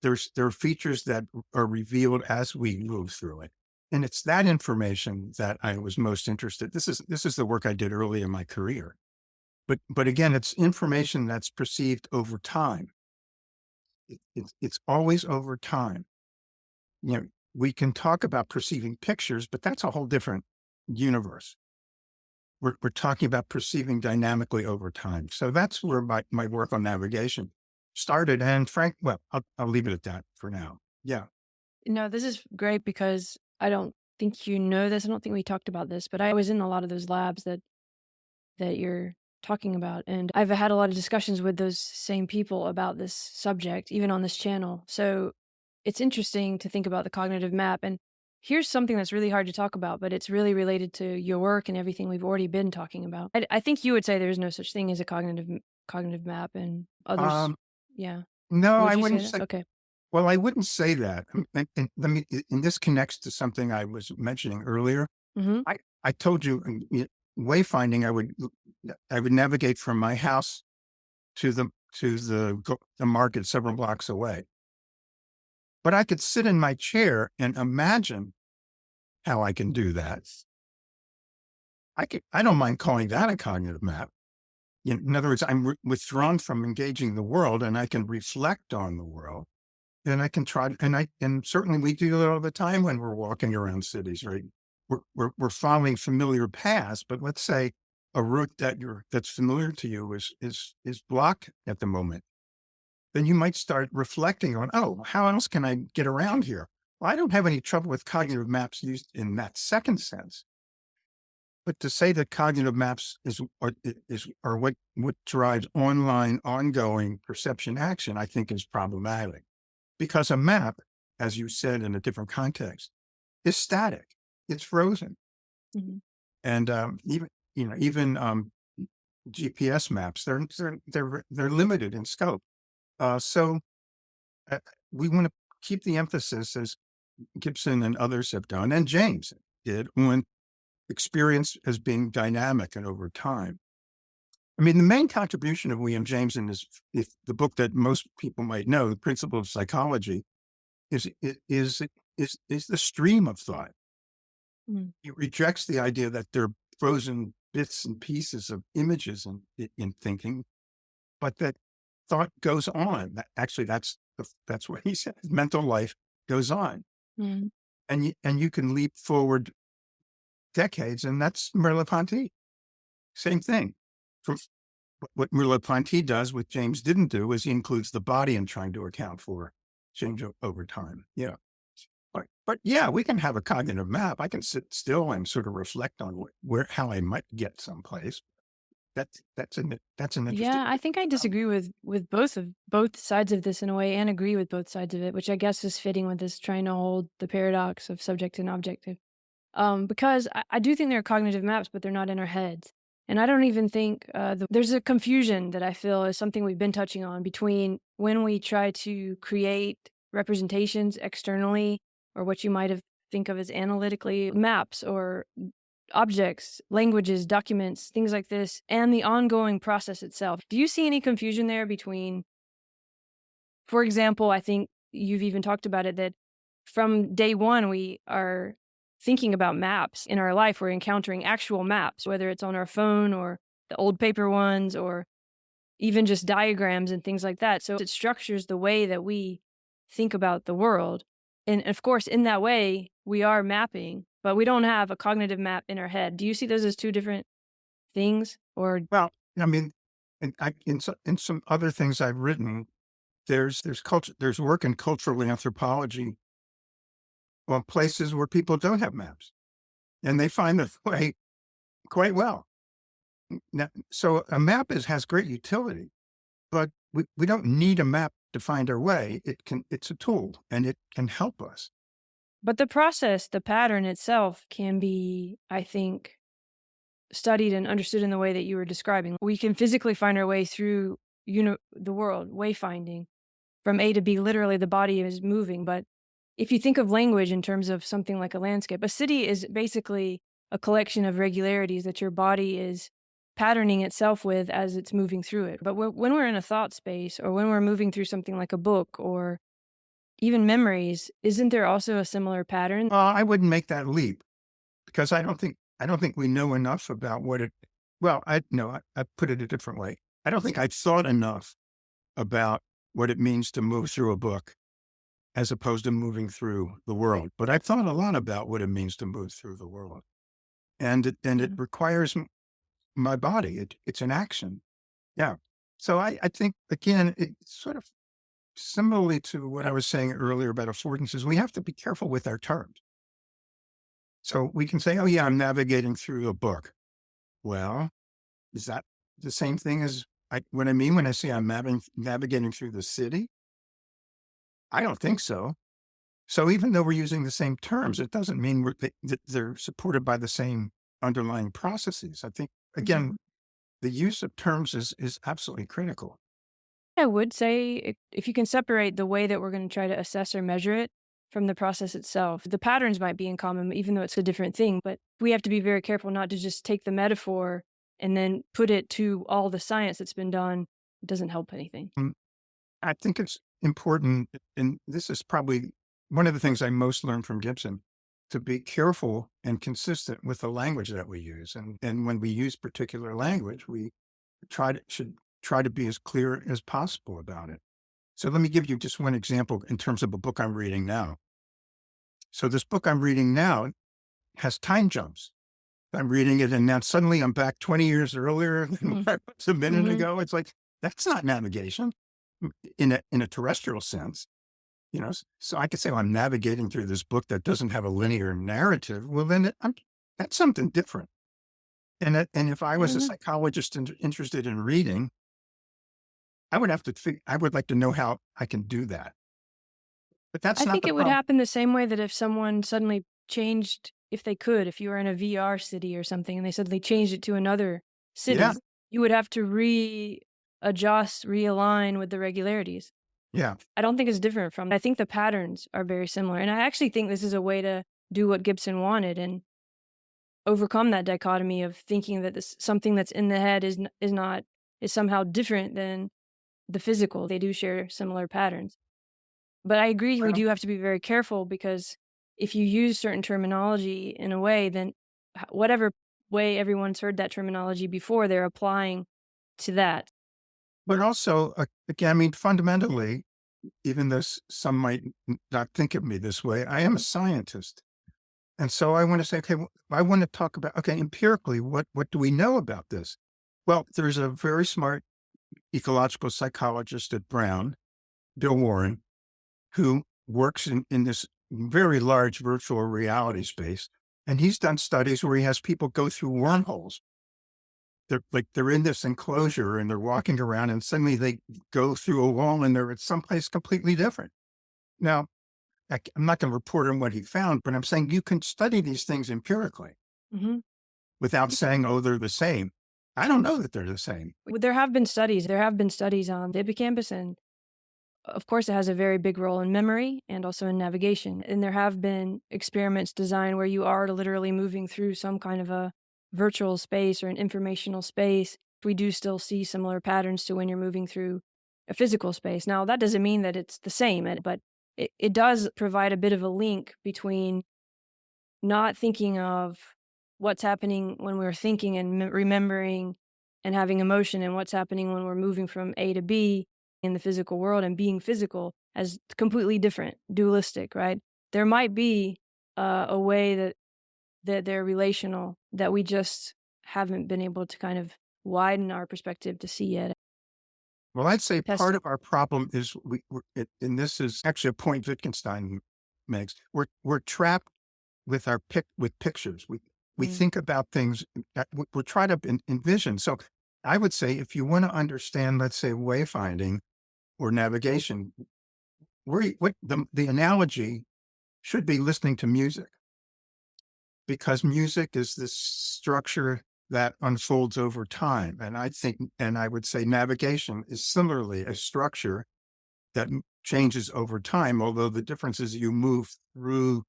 There are features that are revealed as we move through it. And it's that information that I was most interested. This is the work I did early in my career. But again, it's information that's perceived over time. It's always over time. We can talk about perceiving pictures, but that's a whole different universe. We're talking about perceiving dynamically over time. So that's where my work on navigation started. And I'll leave it at that for now. Yeah. No, this is great because I don't think you know this. I don't think we talked about this, but I was in a lot of those labs that you're talking about. And I've had a lot of discussions with those same people about this subject, even on this channel. So it's interesting to think about the cognitive map. And here's something that's really hard to talk about, but it's really related to your work and everything we've already been talking about. I think you would say there's no such thing as a cognitive map, and others. Yeah. No, Would I you wouldn't say that? say. Okay. Well, I wouldn't say that. And this connects to something I was mentioning earlier. Mm-hmm. I told you, wayfinding. I would navigate from my house to the market several blocks away. But I could sit in my chair and imagine how I can do that. I don't mind calling that a cognitive map. In other words, I'm withdrawn from engaging the world, and I can reflect on the world. And I can try, and certainly we do it all the time when we're walking around cities, right? We're following familiar paths, but let's say a route that's familiar to you is blocked at the moment. Then you might start reflecting on, oh, how else can I get around here? Well, I don't have any trouble with cognitive maps used in that second sense. But to say that cognitive maps are what drives online, ongoing perception action, I think is problematic. Because a map, as you said in a different context, is static. It's frozen. Mm-hmm. And even GPS maps, they're limited in scope. So we want to keep the emphasis, as Gibson and others have done, and James did, on experience as being dynamic and over time. I mean, the main contribution of William James in the book that most people might know, The Principle of Psychology, is the stream of thought. Mm. He rejects the idea that there are frozen bits and pieces of images in thinking, but that thought goes on. Actually, that's what he said. Mental life goes on, Mm. and you can leap forward decades, and that's Merleau-Ponty. Same thing. What Merleau-Ponty does, what James didn't do, is he includes the body in trying to account for change over time. Yeah. But yeah, we can have a cognitive map. I can sit still and sort of reflect on how I might get someplace. That's an interesting. Yeah, I think I disagree with both sides of this in a way, and agree with both sides of it, which I guess is fitting with this trying to hold the paradox of subject and objective. Because I do think there are cognitive maps, but they're not in our heads. And I don't even think there's a confusion that I feel is something we've been touching on between when we try to create representations externally, or what you might have think of as analytically, maps or objects, languages, documents, things like this, and the ongoing process itself. Do you see any confusion there between, for example, I think you've even talked about it, that from day one, we are thinking about maps in our life. We're encountering actual maps, whether it's on our phone or the old paper ones or even just diagrams and things like that. So it structures the way that we think about the world. And of course, in that way, we are mapping, but we don't have a cognitive map in our head. Do you see those as two different things? Or Well, I mean, in some other things I've written, there's culture, there's work in cultural anthropology on places where people don't have maps, and they find their way quite well. Now, so a map has great utility, but we don't need a map to find our way. It's a tool and it can help us. but the process, the pattern itself can be, I think, studied and understood in the way that you were describing. We can physically find our way through the world, wayfinding from A to B. Literally, the body is moving. But if you think of language in terms of something like a landscape, a city is basically a collection of regularities that your body is patterning itself with as it's moving through it. But when we're in a thought space, or when we're moving through something like a book or even memories, isn't there also a similar pattern? I wouldn't make that leap because I don't think we know enough about what it. Well, I no, I put it a different way. I don't think I've thought enough about what it means to move through a book as opposed to moving through the world. But I've thought a lot about what it means to move through the world, and it Mhm. requires my body. It's an action. Yeah. So I think again, it's sort of similarly to what I was saying earlier about affordances. We have to be careful with our terms. So we can say, "Oh yeah, I'm navigating through a book." Well, is that the same thing as what I mean when I say I'm navigating through the city? I don't think so. So even though we're using the same terms, it doesn't mean that they're supported by the same underlying processes. I think Mhm. again, the use of terms is absolutely critical. I would say if you can separate the way that we're going to try to assess or measure it from the process itself, the patterns might be in common, even though it's a different thing. But we have to be very careful not to just take the metaphor and then put it to all the science that's been done. It doesn't help anything. Mm, I think it's important, and this is probably one of the things I most learned from Gibson, to be careful and consistent with the language that we use. And when we use particular language, we should try to be as clear as possible about it. So let me give you just one example in terms of a book I'm reading now. So this book I'm reading now has time jumps. I'm reading it, and now suddenly I'm back 20 years earlier than Mhm. where I was a minute Mhm. ago. It's like that's not navigation in a terrestrial sense. So I could say, well, I'm navigating through this book that doesn't have a linear narrative. Well, then that's something different. And if I I was don't a know. psychologist interested in reading, I would like to know how I can do that. But that's I not think the it would problem. happen the same way that if someone suddenly changed, if they could, if you were in a VR city or something and they suddenly changed it to another Yeah, city, you would have to readjust, realign with the regularities. yeah. I don't think it's different from, I think the patterns are very similar. And I actually think this is a way to do what Gibson wanted and overcome that dichotomy of thinking that this something that's in the head is somehow different than the physical. They do share similar patterns. But I agree we Well, do have to be very careful because if you use certain terminology in a way, then whatever way everyone's heard that terminology before, they're applying to that. but also, again, I mean, fundamentally, even though some might not think of me this way, I am a scientist. And so I want to say, okay, I want to talk about, okay, empirically, what do we know about this? Well, there's a very smart ecological psychologist at Brown, Bill Warren, who works in this very large virtual reality space. And he's done studies where he has people go through wormholes. They're in this enclosure and they're walking around and suddenly they go through a wall and they're at someplace completely different. Now, I'm not going to report on what he found, but I'm saying you can study these things empirically Hmm. without saying, oh, they're the same. I don't know that they're the same. There have been studies. There have been studies on the hippocampus and of course, it has a very big role in memory and also in navigation. And there have been experiments designed where you are literally moving through some kind of a virtual space or an informational space. We do still see similar patterns to when you're moving through a physical space. Now, that doesn't mean that it's the same, but it does provide a bit of a link between not thinking of what's happening when we're thinking and remembering and having emotion, and what's happening when we're moving from A to B in the physical world and being physical, as completely different, dualistic, right? There might be a way that they're relational that we just haven't been able to kind of widen our perspective to see yet. Well, I'd say Test. part of our problem is and this is actually a point Wittgenstein makes. We're trapped with with pictures. We Mm. think about things. We're trying to envision. So, I would say if you want to understand, let's say, wayfinding or navigation, what the analogy should be listening to music, because music is this structure that unfolds over time. And I would say navigation is similarly a structure that changes over time, although the difference is you move through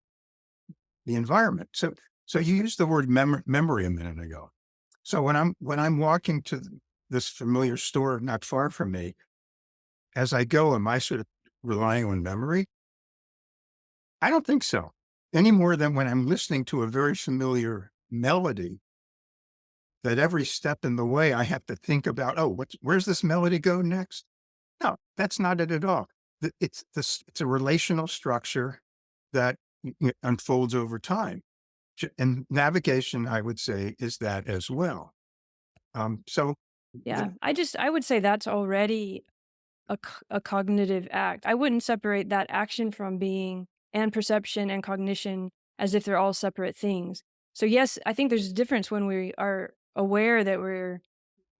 the environment. So you used the word memory a minute ago. So when I'm walking to this familiar store not far from me, as I go, am I sort of relying on memory? I don't think so. Any more than when I'm listening to a very familiar melody, that every step in the way I have to think about, oh, where's this melody go next? No, that's not it at all. It's a relational structure that unfolds over time. And navigation, I would say, is that as well. So, Yeah, I would say that's already a cognitive act. I wouldn't separate that action from being and perception and cognition as if they're all separate things. So yes, I think there's a difference when we are aware that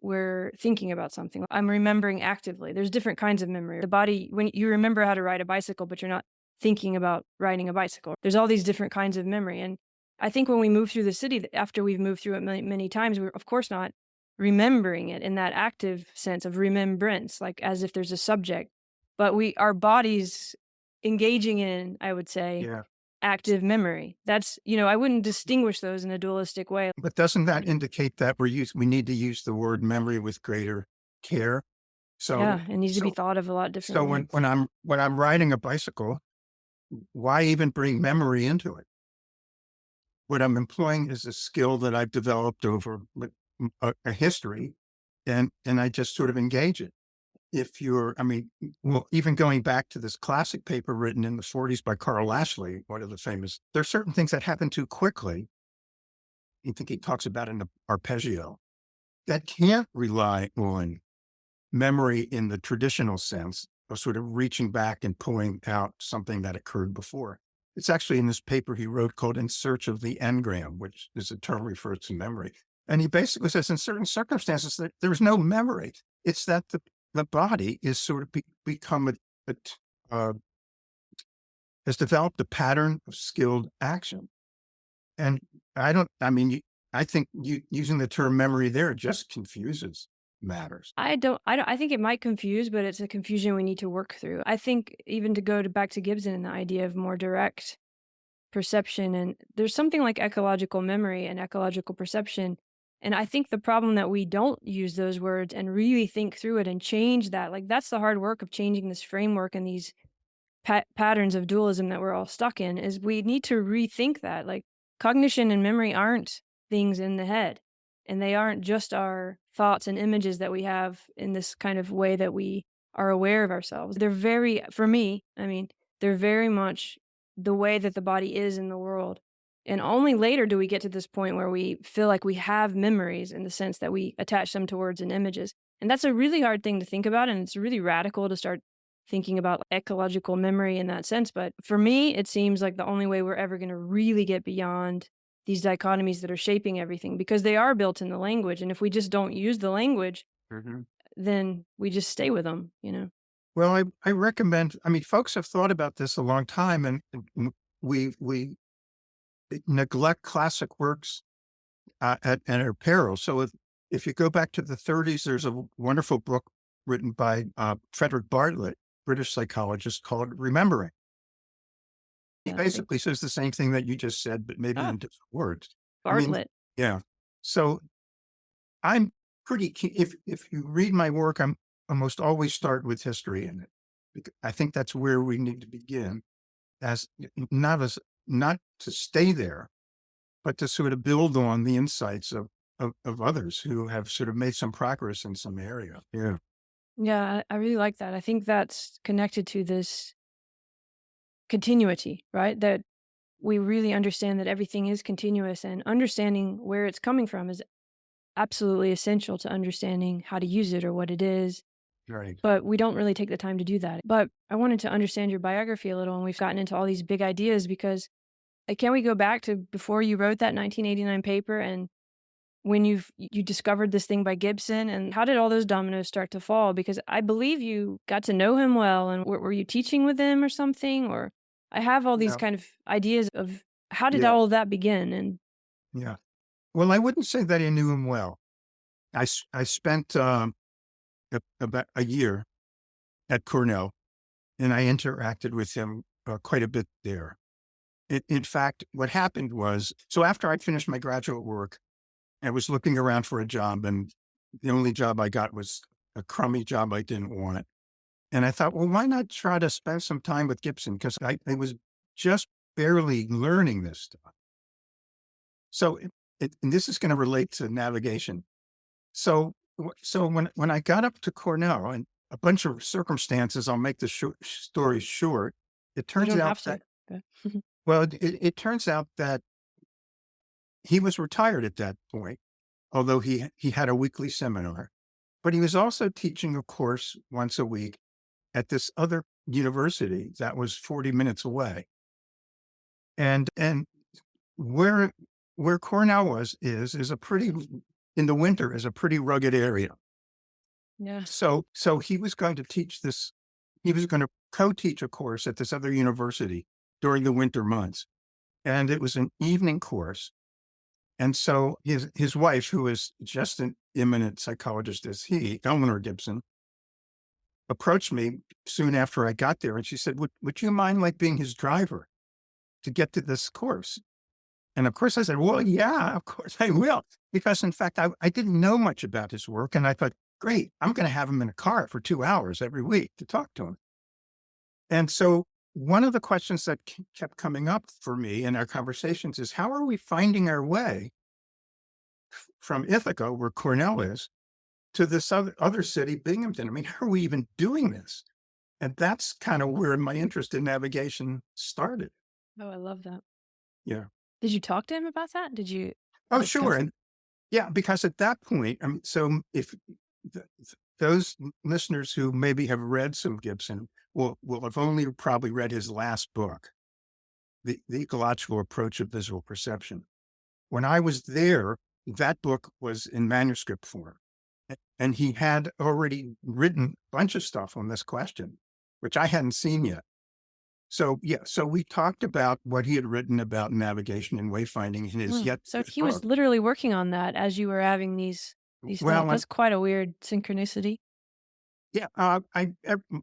we're thinking about something. I'm remembering actively. There's different kinds of memory. The body, when you remember how to ride a bicycle, but you're not thinking about riding a bicycle. There's all these different kinds of memory. And I think when we move through the city, after we've moved through it many times, we're of course not remembering it in that active sense of remembrance, like as if there's a subject. But our bodies engaging in, I would say, yeah. active memory. That's, I wouldn't distinguish those in a dualistic way. But doesn't that indicate that we need to use the word memory with greater care? So, Yeah, it needs to be so, thought of a lot so differently. when I'm riding a bicycle, why even bring memory into it? What I'm employing is a skill that I've developed over a history, and I just sort of engage it. Well, even going back to this classic paper written in the 40s by Carl Lashley, one of the famous, there are certain things that happen too quickly. I think he talks about in the arpeggio that can't rely on memory in the traditional sense of sort of reaching back and pulling out something that occurred before. It's actually in this paper he wrote called In Search of the Engram, which is a term refers to memory. And he basically says in certain circumstances that there's no memory. It's that the body is sort of become uh, has developed a pattern of skilled action. And I think using the term memory there just confuses matters. I think it might confuse, but it's a confusion we need to work through. I think even to go back to Gibson and the idea of more direct perception, and there's something like ecological memory and ecological perception. And I think the problem that we don't use those words and really think through it and change that, like that's the hard work of changing this framework and these patterns of dualism that we're all stuck in, is we need to rethink that. Like cognition and memory aren't things in the head, and they aren't just our thoughts and images that we have in this kind of way that we are aware of ourselves. For me, they're very much the way that the body is in the world. And only later do we get to this point where we feel like we have memories in the sense that we attach them to words and images. And that's a really hard thing to think about. And it's really radical to start thinking about ecological memory in that sense. But for me, it seems like the only way we're ever going to really get beyond these dichotomies that are shaping everything, because they are built in the language. And if we just don't use the language, then we just stay with them, Well, I recommend, folks have thought about this a long time, and we neglect classic works at our peril. So if you go back to the 30s, there's a wonderful book written by Frederick Bartlett British psychologist called remembering. He Interesting. basically says the same thing that you just said, but maybe Ah, in different words. I mean, Bartlett. yeah. So I'm pretty keen. If you read my work, I'm almost always start with history in it. I think that's where we need to begin, as not to stay there, but to sort of build on the insights of others who have sort of made some progress in some area. Yeah. Yeah, I really like that. I think that's connected to this continuity, right? That we really understand that everything is continuous, and understanding where it's coming from is absolutely essential to understanding how to use it or what it is. Right. But we don't really take the time to do that. But I wanted to understand your biography a little, and we've gotten into all these big ideas because can we go back to before you wrote that 1989 paper and when you discovered this thing by Gibson, and how did all those dominoes start to fall? Because I believe you got to know him well, and were you teaching with him or something? Or I have all these No. kind of ideas of how did Yeah. all of that begin? And Yeah. Well, I wouldn't say that I knew him well. I spent about a year at Cornell, and I interacted with him quite a bit there. In fact, what happened was, so after I finished my graduate work, I was looking around for a job, and the only job I got was a crummy job I didn't want. And I thought, well, why not try to spend some time with Gibson? Because I was just barely learning this stuff. So, and this is going to relate to navigation. So, so when I got up to Cornell, and a bunch of circumstances, I'll make the story short. It you turns don't out have to. that, Okay. well, it turns out that he was retired at that point, although he had a weekly seminar, but he was also teaching a course once a week at this other university that was 40 minutes away. And where Cornell is a pretty, in the winter, is a pretty rugged area. Yeah. So he was going to teach this, he was going to co-teach a course at this other university during the winter months. And it was an evening course. And so his wife, who is just an eminent psychologist as he, Eleanor Gibson, approached me soon after I got there. And she said, would you mind like being his driver to get to this course? And of course I said, well, yeah, of course I will. Because in fact, I didn't know much about his work. And I thought, great, I'm going to have him in a car for 2 hours every week to talk to him. And so one of the questions that kept coming up for me in our conversations is, how are we finding our way from Ithaca, where Cornell is, to this other city, Binghamton? I mean, how are we even doing this? And that's kind of where my interest in navigation started. Oh, I love that. Yeah. Did you talk to him about that? Did you Oh, sure. discuss? And yeah, because at that point, I mean, so if those listeners who maybe have read some Gibson will have only probably read his last book, the Ecological Approach of Visual Perception. When I was there, that book was in manuscript form. And he had already written a bunch of stuff on this question, which I hadn't seen yet. So, yeah, so we talked about what he had written about navigation and wayfinding in his So his he was book. literally working on that as you were having these thoughts. Well, That's quite a weird synchronicity. yeah,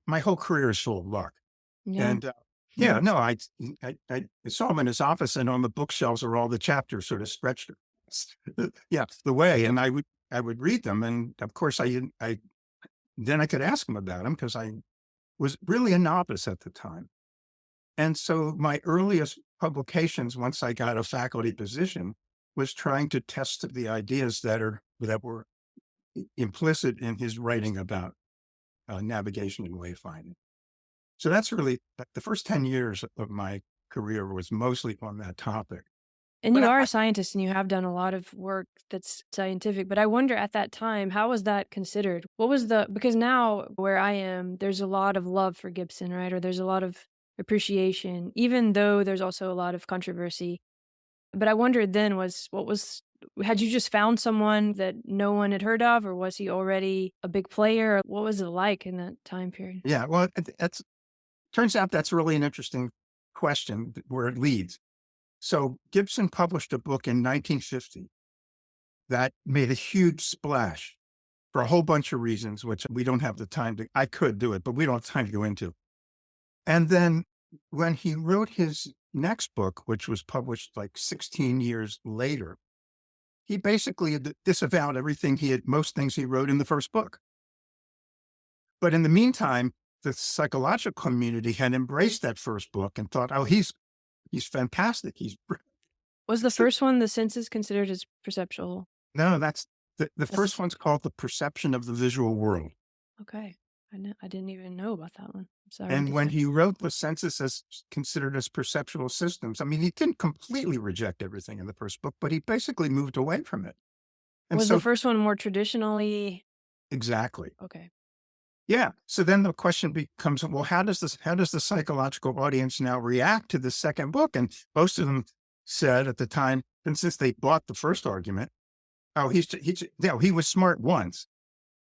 my whole career is full of luck. Yeah. And yeah, no, I saw him in his office, and on the bookshelves are all the chapters sort of stretched, yeah, the way. And I would read them, and of course I then I could ask him about them because I was really a novice at the time. And so my earliest publications, once I got a faculty position, was trying to test the ideas that were implicit in his writing about navigation and wayfinding. So that's really the first 10 years of my career was mostly on that topic. And But you are a scientist and you have done a lot of work that's scientific, but I wonder at that time, how was that considered? What was because now where I am, there's a lot of love for Gibson, right? Or there's a lot of appreciation, even though there's also a lot of controversy. But I wondered then had you just found someone that no one had heard of, or was he already a big player? What was it like in that time period? yeah, well, that's turns out that's really an interesting question where it leads. So Gibson published a book in 1950 that made a huge splash for a whole bunch of reasons, which we don't have the time to, I could do it, but we don't have time to go into. And then when he wrote his next book, which was published like 16 years later, he basically disavowed everything most things he wrote in the first book. But in the meantime, the psychological community had embraced that first book and thought, oh, he's fantastic. Was the first one, The Senses, considered as perceptual? No, that's the first one's called The Perception of the Visual World. Okay. I didn't even know about that one. I'm sorry. And when he wrote The Senses as considered as perceptual systems, I mean, he didn't completely reject everything in the first book, but he basically moved away from it. And was so, the first one more traditionally? Exactly. Okay. Yeah. So then the question becomes, well, how does the psychological audience now react to the second book? And most of them said at the time, and since they bought the first argument, oh, he was smart once,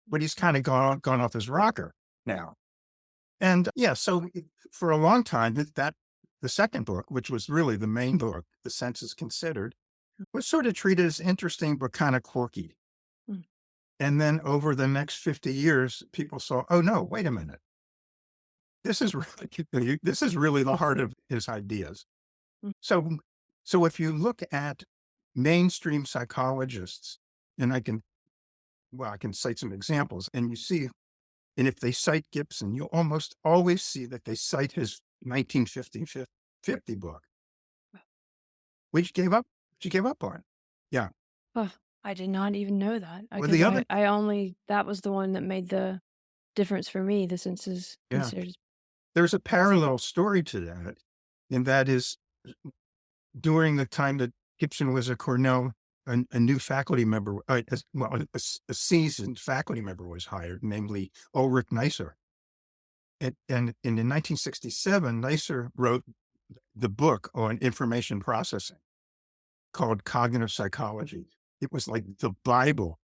but he's kind of gone off his rocker now. And yeah, so for a long time, that the second book, which was really the main book, The Senses Considered, was sort of treated as interesting but kind of quirky. Mm. And then over the next 50 years, people saw, oh no, wait a minute. This is really the heart of his ideas. Mm. So if you look at mainstream psychologists, and I can cite some examples, and you see, and if they cite Gibson, you almost always see that they cite his 1950 book, which gave up on. Yeah. Oh, I did not even know that. Well, the other, that was the one that made the difference for me, The Senses Yeah. considered. There's a parallel story to that, and that is during the time that Gibson was at Cornell, a new faculty member, a seasoned faculty member was hired, namely Ulrich Neisser. And in 1967, Neisser wrote the book on information processing called Cognitive Psychology. It was like the Bible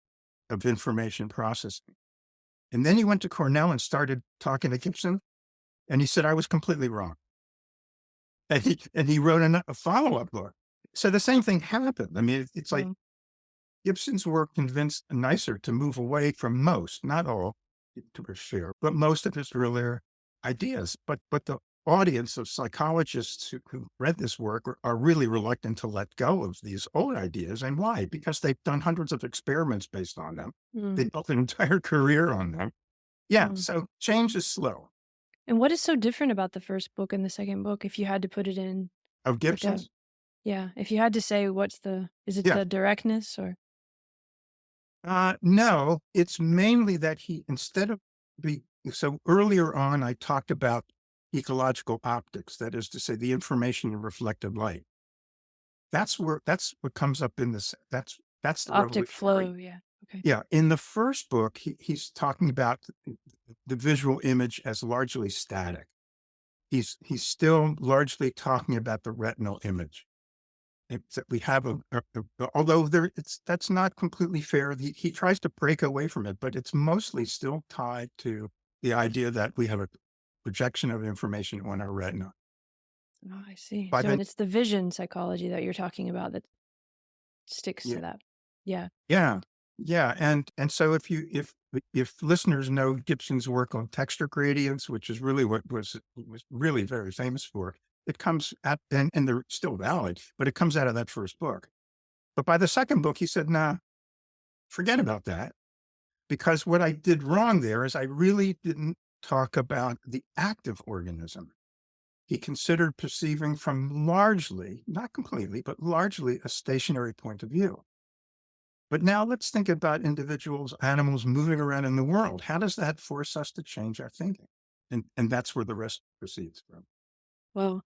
of information processing. And then he went to Cornell and started talking to Gibson, and he said, I was completely wrong. And he wrote a follow-up book. So the same thing happened. I mean, it's like Gibson's work convinced Neisser to move away from most, not all, to be fair, but most of his earlier ideas. But the audience of psychologists who read this work are really reluctant to let go of these old ideas. And why? Because they've done hundreds of experiments based on them. They built an entire career on them. Yeah. So change is slow. And what is so different about the first book and the second book, if you had to put it in? Of Gibson's? Yeah. If you had to say, is it the directness or? No, it's mainly that so earlier on, I talked about ecological optics, that is to say, the information in reflected light. That's what comes up in this. That's the optic flow. Yeah. Okay. Yeah. In the first book, he's talking about the visual image as largely static. He's still largely talking about the retinal image. We have although that's not completely fair. He tries to break away from it, but it's mostly still tied to the idea that we have a projection of information on our retina. Oh, I see. So it's the vision psychology that you're talking about that sticks to that. Yeah. Yeah. Yeah. And so if listeners know Gibson's work on texture gradients, which is really what was really very famous for, it comes at, and they're still valid, but it comes out of that first book. But by the second book, he said, nah, forget about that. Because what I did wrong there is I really didn't talk about the active organism. He considered perceiving from largely, not completely, but largely a stationary point of view. But now let's think about individuals, animals moving around in the world. How does that force us to change our thinking? And that's where the rest proceeds from. Well,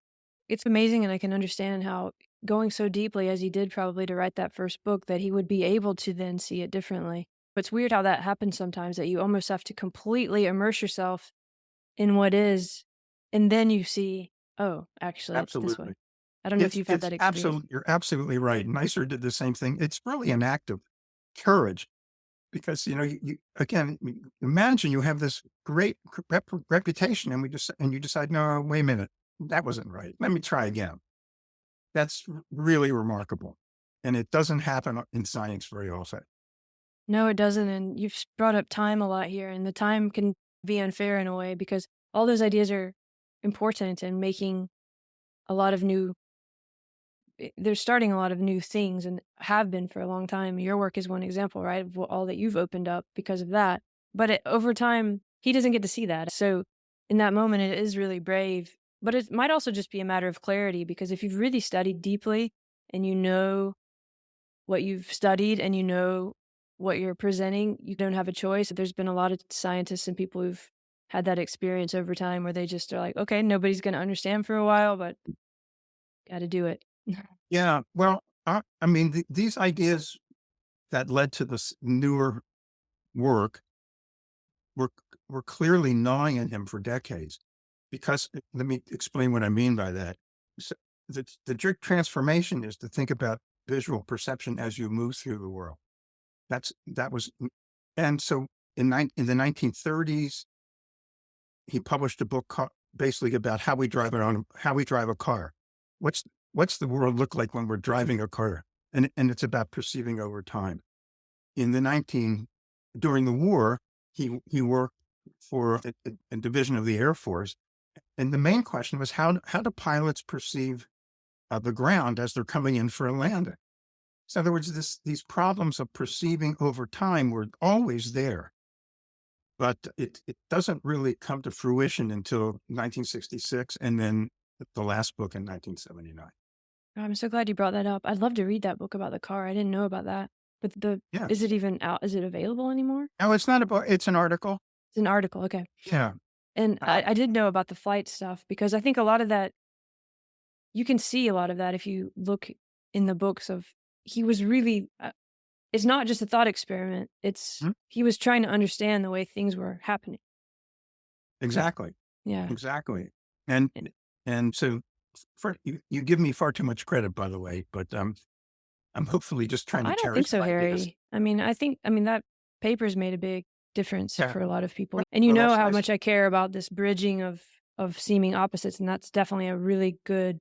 it's amazing, and I can understand how going so deeply as he did probably to write that first book that he would be able to then see it differently. But it's weird how that happens sometimes, that you almost have to completely immerse yourself in what is, and then you see, oh, actually, Absolutely. It's this way. I don't know if you've had that experience. You're absolutely right. Neisser did the same thing. It's really an act of courage because, you again, imagine you have this great reputation and you decide, no, wait a minute, that wasn't right. Let me try again. That's really remarkable. And it doesn't happen in science very often. No, it doesn't. And you've brought up time a lot here, and the time can be unfair in a way because all those ideas are important and making a lot of they're starting a lot of new things and have been for a long time. Your work is one example, right? Of all that you've opened up because of that. But over time, he doesn't get to see that. So in that moment, it is really brave. But it might also just be a matter of clarity because if you've really studied deeply and you know what you've studied and you know what you're presenting, you don't have a choice. There's been a lot of scientists and people who've had that experience over time where they just are like, okay, nobody's going to understand for a while, but got to do it. Yeah. Well, I mean, these ideas that led to this newer work were were clearly gnawing at him for decades. Because let me explain what I mean by that. So the transformation is to think about visual perception as you move through the world. That was, and so in the 1930s, he published a book basically about how we drive a car. What's what's the world look like when we're driving a car? And it's about perceiving over time. In the 19 During the war, he worked for a division of the Air Force, and the main question was how do pilots perceive the ground as they're coming in for a landing? So in other words, these problems of perceiving over time were always there, but it doesn't really come to fruition until 1966, and then the last book in 1979. I'm so glad you brought that up. I'd love to read that book about the car. I didn't know about that. But is it Yes. even out? Is it available anymore? No, it's not a book. It's an article. It's an article. Okay. Yeah. And Uh, I did know about the flight stuff because I think a lot of that, you can see a lot of that if you look in the books of, he was really, it's not just a thought experiment. hmm, He was trying to understand the way things were happening. exactly. Yeah. Exactly. And And and so you give me far too much credit, by the way, but I'm hopefully just trying to I don't cherish think so, some ideas. Harry. I mean, that paper's made a big difference Yeah. for a lot of people. Well, And you well, know that's how nice. much I care about this bridging of seeming opposites, and that's definitely a really good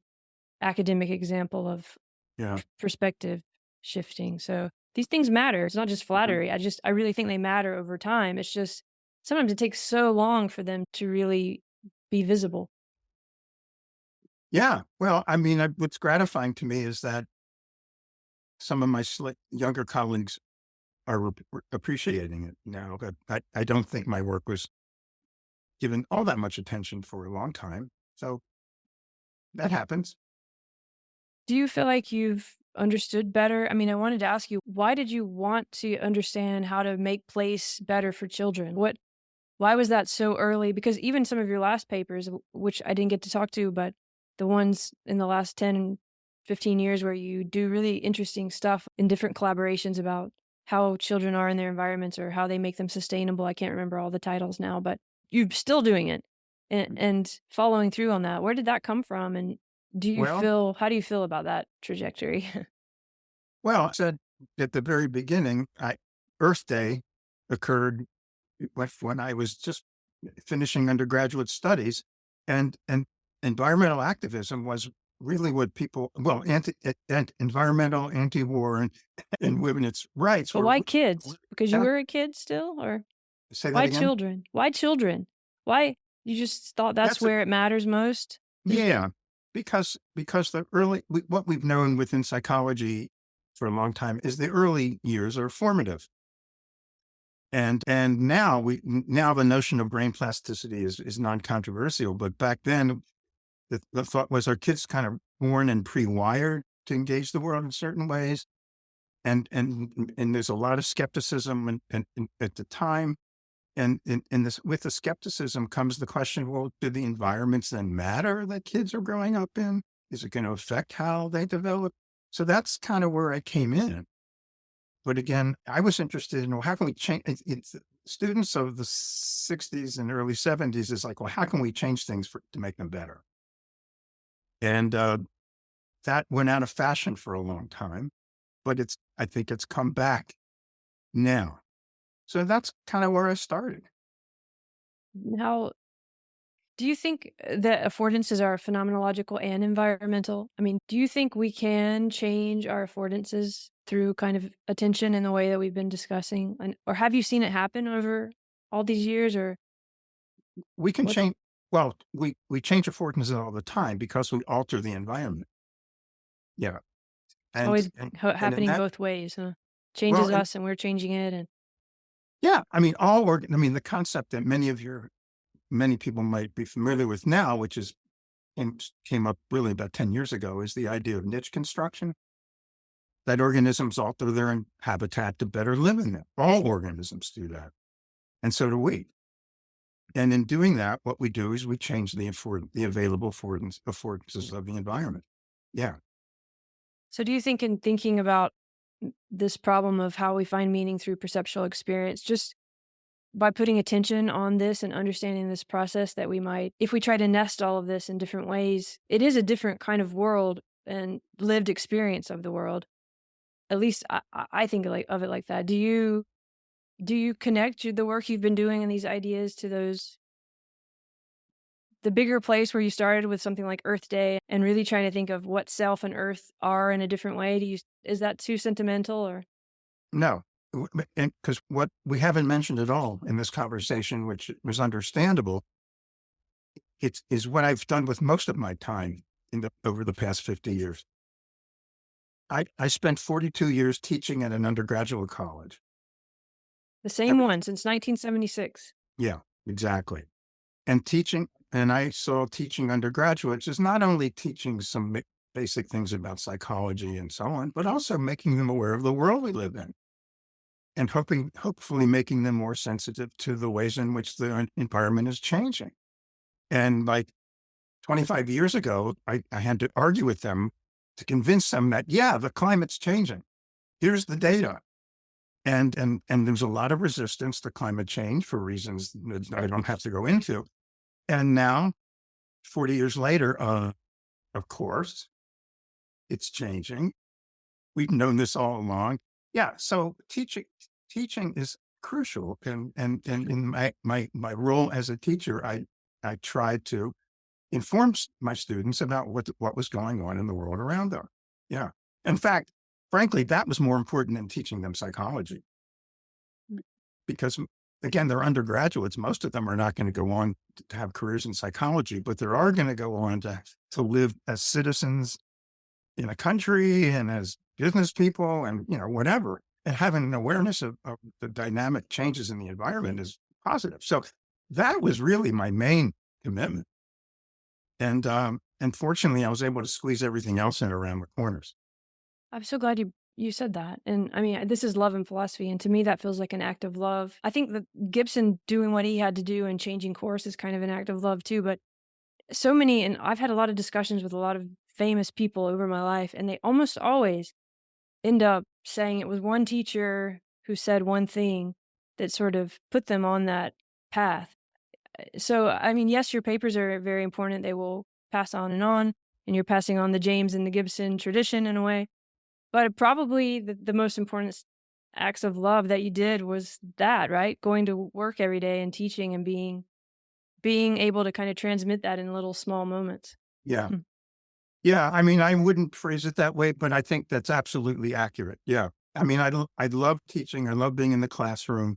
academic example of Yeah. perspective shifting. So these things matter. It's not just Mhm. flattery. I really think they matter over time. It's just sometimes it takes so long for them to really be visible. Yeah. Well, I mean, what's gratifying to me is that some of my younger colleagues are appreciating it now. But I don't think my work was given all that much attention for a long time. So that happens. Do you feel like you've understood better? I mean, I wanted to ask you, why did you want to understand how to make place better for children? Why was that so early? Because even some of your last papers, which I didn't get to talk to, but the ones in the last 10, 15 years where you do really interesting stuff in different collaborations about how children are in their environments or how they make them sustainable. I can't remember all the titles now, but you're still doing it and following through on that. Where did that come from? And Well, how do you feel about that trajectory? I said at the very beginning, Earth Day occurred when I was just finishing undergraduate studies, and environmental activism was really what people and environmental anti-war and women's rights But were. why kids? Because you Yeah, were a kid still, or say that why again. children? Why children? Why you just thought that's That's a where it matters most? Yeah, because what we've known within psychology for a long time is the early years are formative. And now the notion of brain plasticity is non-controversial, but back then the thought was our kids kind of born and pre-wired to engage the world in certain ways, and there's a lot of skepticism and at the time, and in this with the skepticism comes the question: well, do the environments then matter that kids are growing up in? Is it going to affect how they develop? So that's kind of where I came in. But again, I was interested in, well, how can we change? It's students of the '60s and early '70s is like, well, how can we change things to make them better? And that went out of fashion for a long time, but I think it's come back now. So that's kind of where I started. How Do you think that affordances are phenomenological and environmental? I mean, do you think we can change our affordances through kind of attention in the way that we've been discussing? Or have you seen it happen over all these years or We can what? change, well, we change affordances all the time because we alter the environment. Yeah. It's And, always and in happening that, both ways, huh? well, Changes us and we're changing it. And yeah, I mean, the concept that many people might be familiar with now, which is came up really about 10 years ago, is the idea of niche construction, that organisms alter their habitat to better live in it. All organisms do that. And so do we. And in doing that, what we do is we change the available affordances of the environment. Yeah. so do you think in thinking about this problem of how we find meaning through perceptual experience, just by putting attention on this and understanding this process that we might, if we try to nest all of this in different ways, it is a different kind of world and lived experience of the world. At least I think of it like that. Do you connect the work you've been doing and these ideas to those the bigger place where you started with something like Earth Day and really trying to think of what self and Earth are in a different way? Is that too sentimental or? No, because what we haven't mentioned at all in this conversation, which was understandable, is what I've done with most of my time over the past 50 years. I spent 42 years teaching at an undergraduate college. The That- same one since 1976. Yeah, exactly. And I saw teaching undergraduates is not only teaching some basic things about psychology and so on, but also making them aware of the world we live in and hopefully making them more sensitive to the ways in which the environment is changing. And like 25 years ago, I had to argue with them to convince them that, yeah, the climate's changing. Here's the data. And there's a lot of resistance to climate change for reasons that I don't have to go into. And now, 40 years later, of course, it's changing. We've known this all along. Yeah. So teaching is crucial. And in my role as a teacher, I tried to inform my students about what was going on in the world around them. Yeah. In fact, frankly, that was more important than teaching them psychology because, again, they're undergraduates. Most of them are not going to go on to have careers in psychology, but they are going to go on to live as citizens in a country and as business people and, whatever. And having an awareness of the dynamic changes in the environment is positive. So that was really my main commitment. And fortunately, I was able to squeeze everything else in around the corners. I'm so glad you said that. And I mean, this is love and philosophy, and to me that feels like an act of love. I think that Gibson doing what he had to do and changing course is kind of an act of love too, but and I've had a lot of discussions with a lot of famous people over my life, and they almost always end up saying it was one teacher who said one thing that sort of put them on that path. So, I mean, yes, your papers are very important. They will pass on, and you're passing on the James and the Gibson tradition in a way. But probably the most important acts of love that you did was that, right? Going to work every day and teaching and being able to kind of transmit that in little small moments. Yeah. Hmm. Yeah. I mean, I wouldn't phrase it that way, but I think that's absolutely accurate. Yeah. I mean, I love teaching. I love being in the classroom.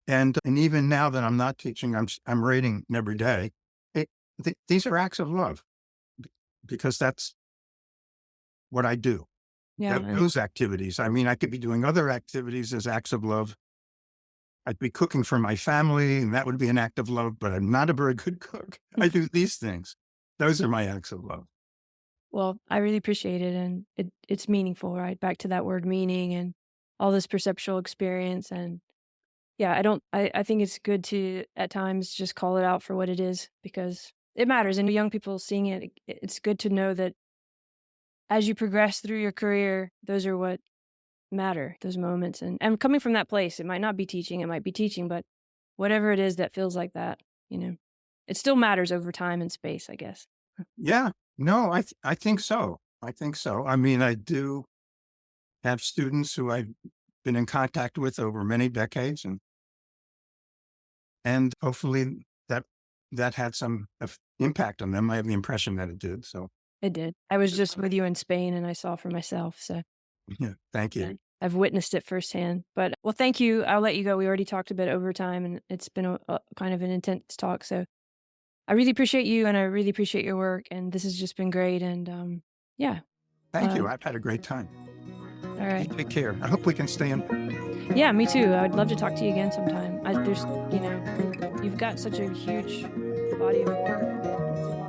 And even now that I'm not teaching, I'm reading every day. It, these are acts of love because that's what I do. Yeah, and Those activities. I mean, I could be doing other activities as acts of love. I'd be cooking for my family, and that would be an act of love, but I'm not a very good cook. I do these things. Those are my acts of love. well, I really appreciate it, and it's meaningful, right? Back to that word meaning and all this perceptual experience, and yeah, I think it's good to at times just call it out for what it is because it matters, and young people seeing it's good to know that as you progress through your career, those are what matter, those moments, and coming from that place, it might not be teaching, it might be teaching, but whatever it is that feels like that, it still matters over time and space, I guess. Yeah. No, I think so. I think so. I mean, I do have students who I've been in contact with over many decades, and hopefully that that had some impact on them. I have the impression that it did. So It did. I was just with you in Spain and I saw for myself. So yeah, thank you. I've witnessed it firsthand. But well, thank you. I'll let you go. We already talked a bit over time and it's been a kind of an intense talk. So I really appreciate you and I really appreciate your work. And this has just been great. And yeah. Thank you. I've had a great time. All right. You take care. I hope we can stay in. Yeah, me too. I'd love to talk to you again sometime. You've got such a huge body of work.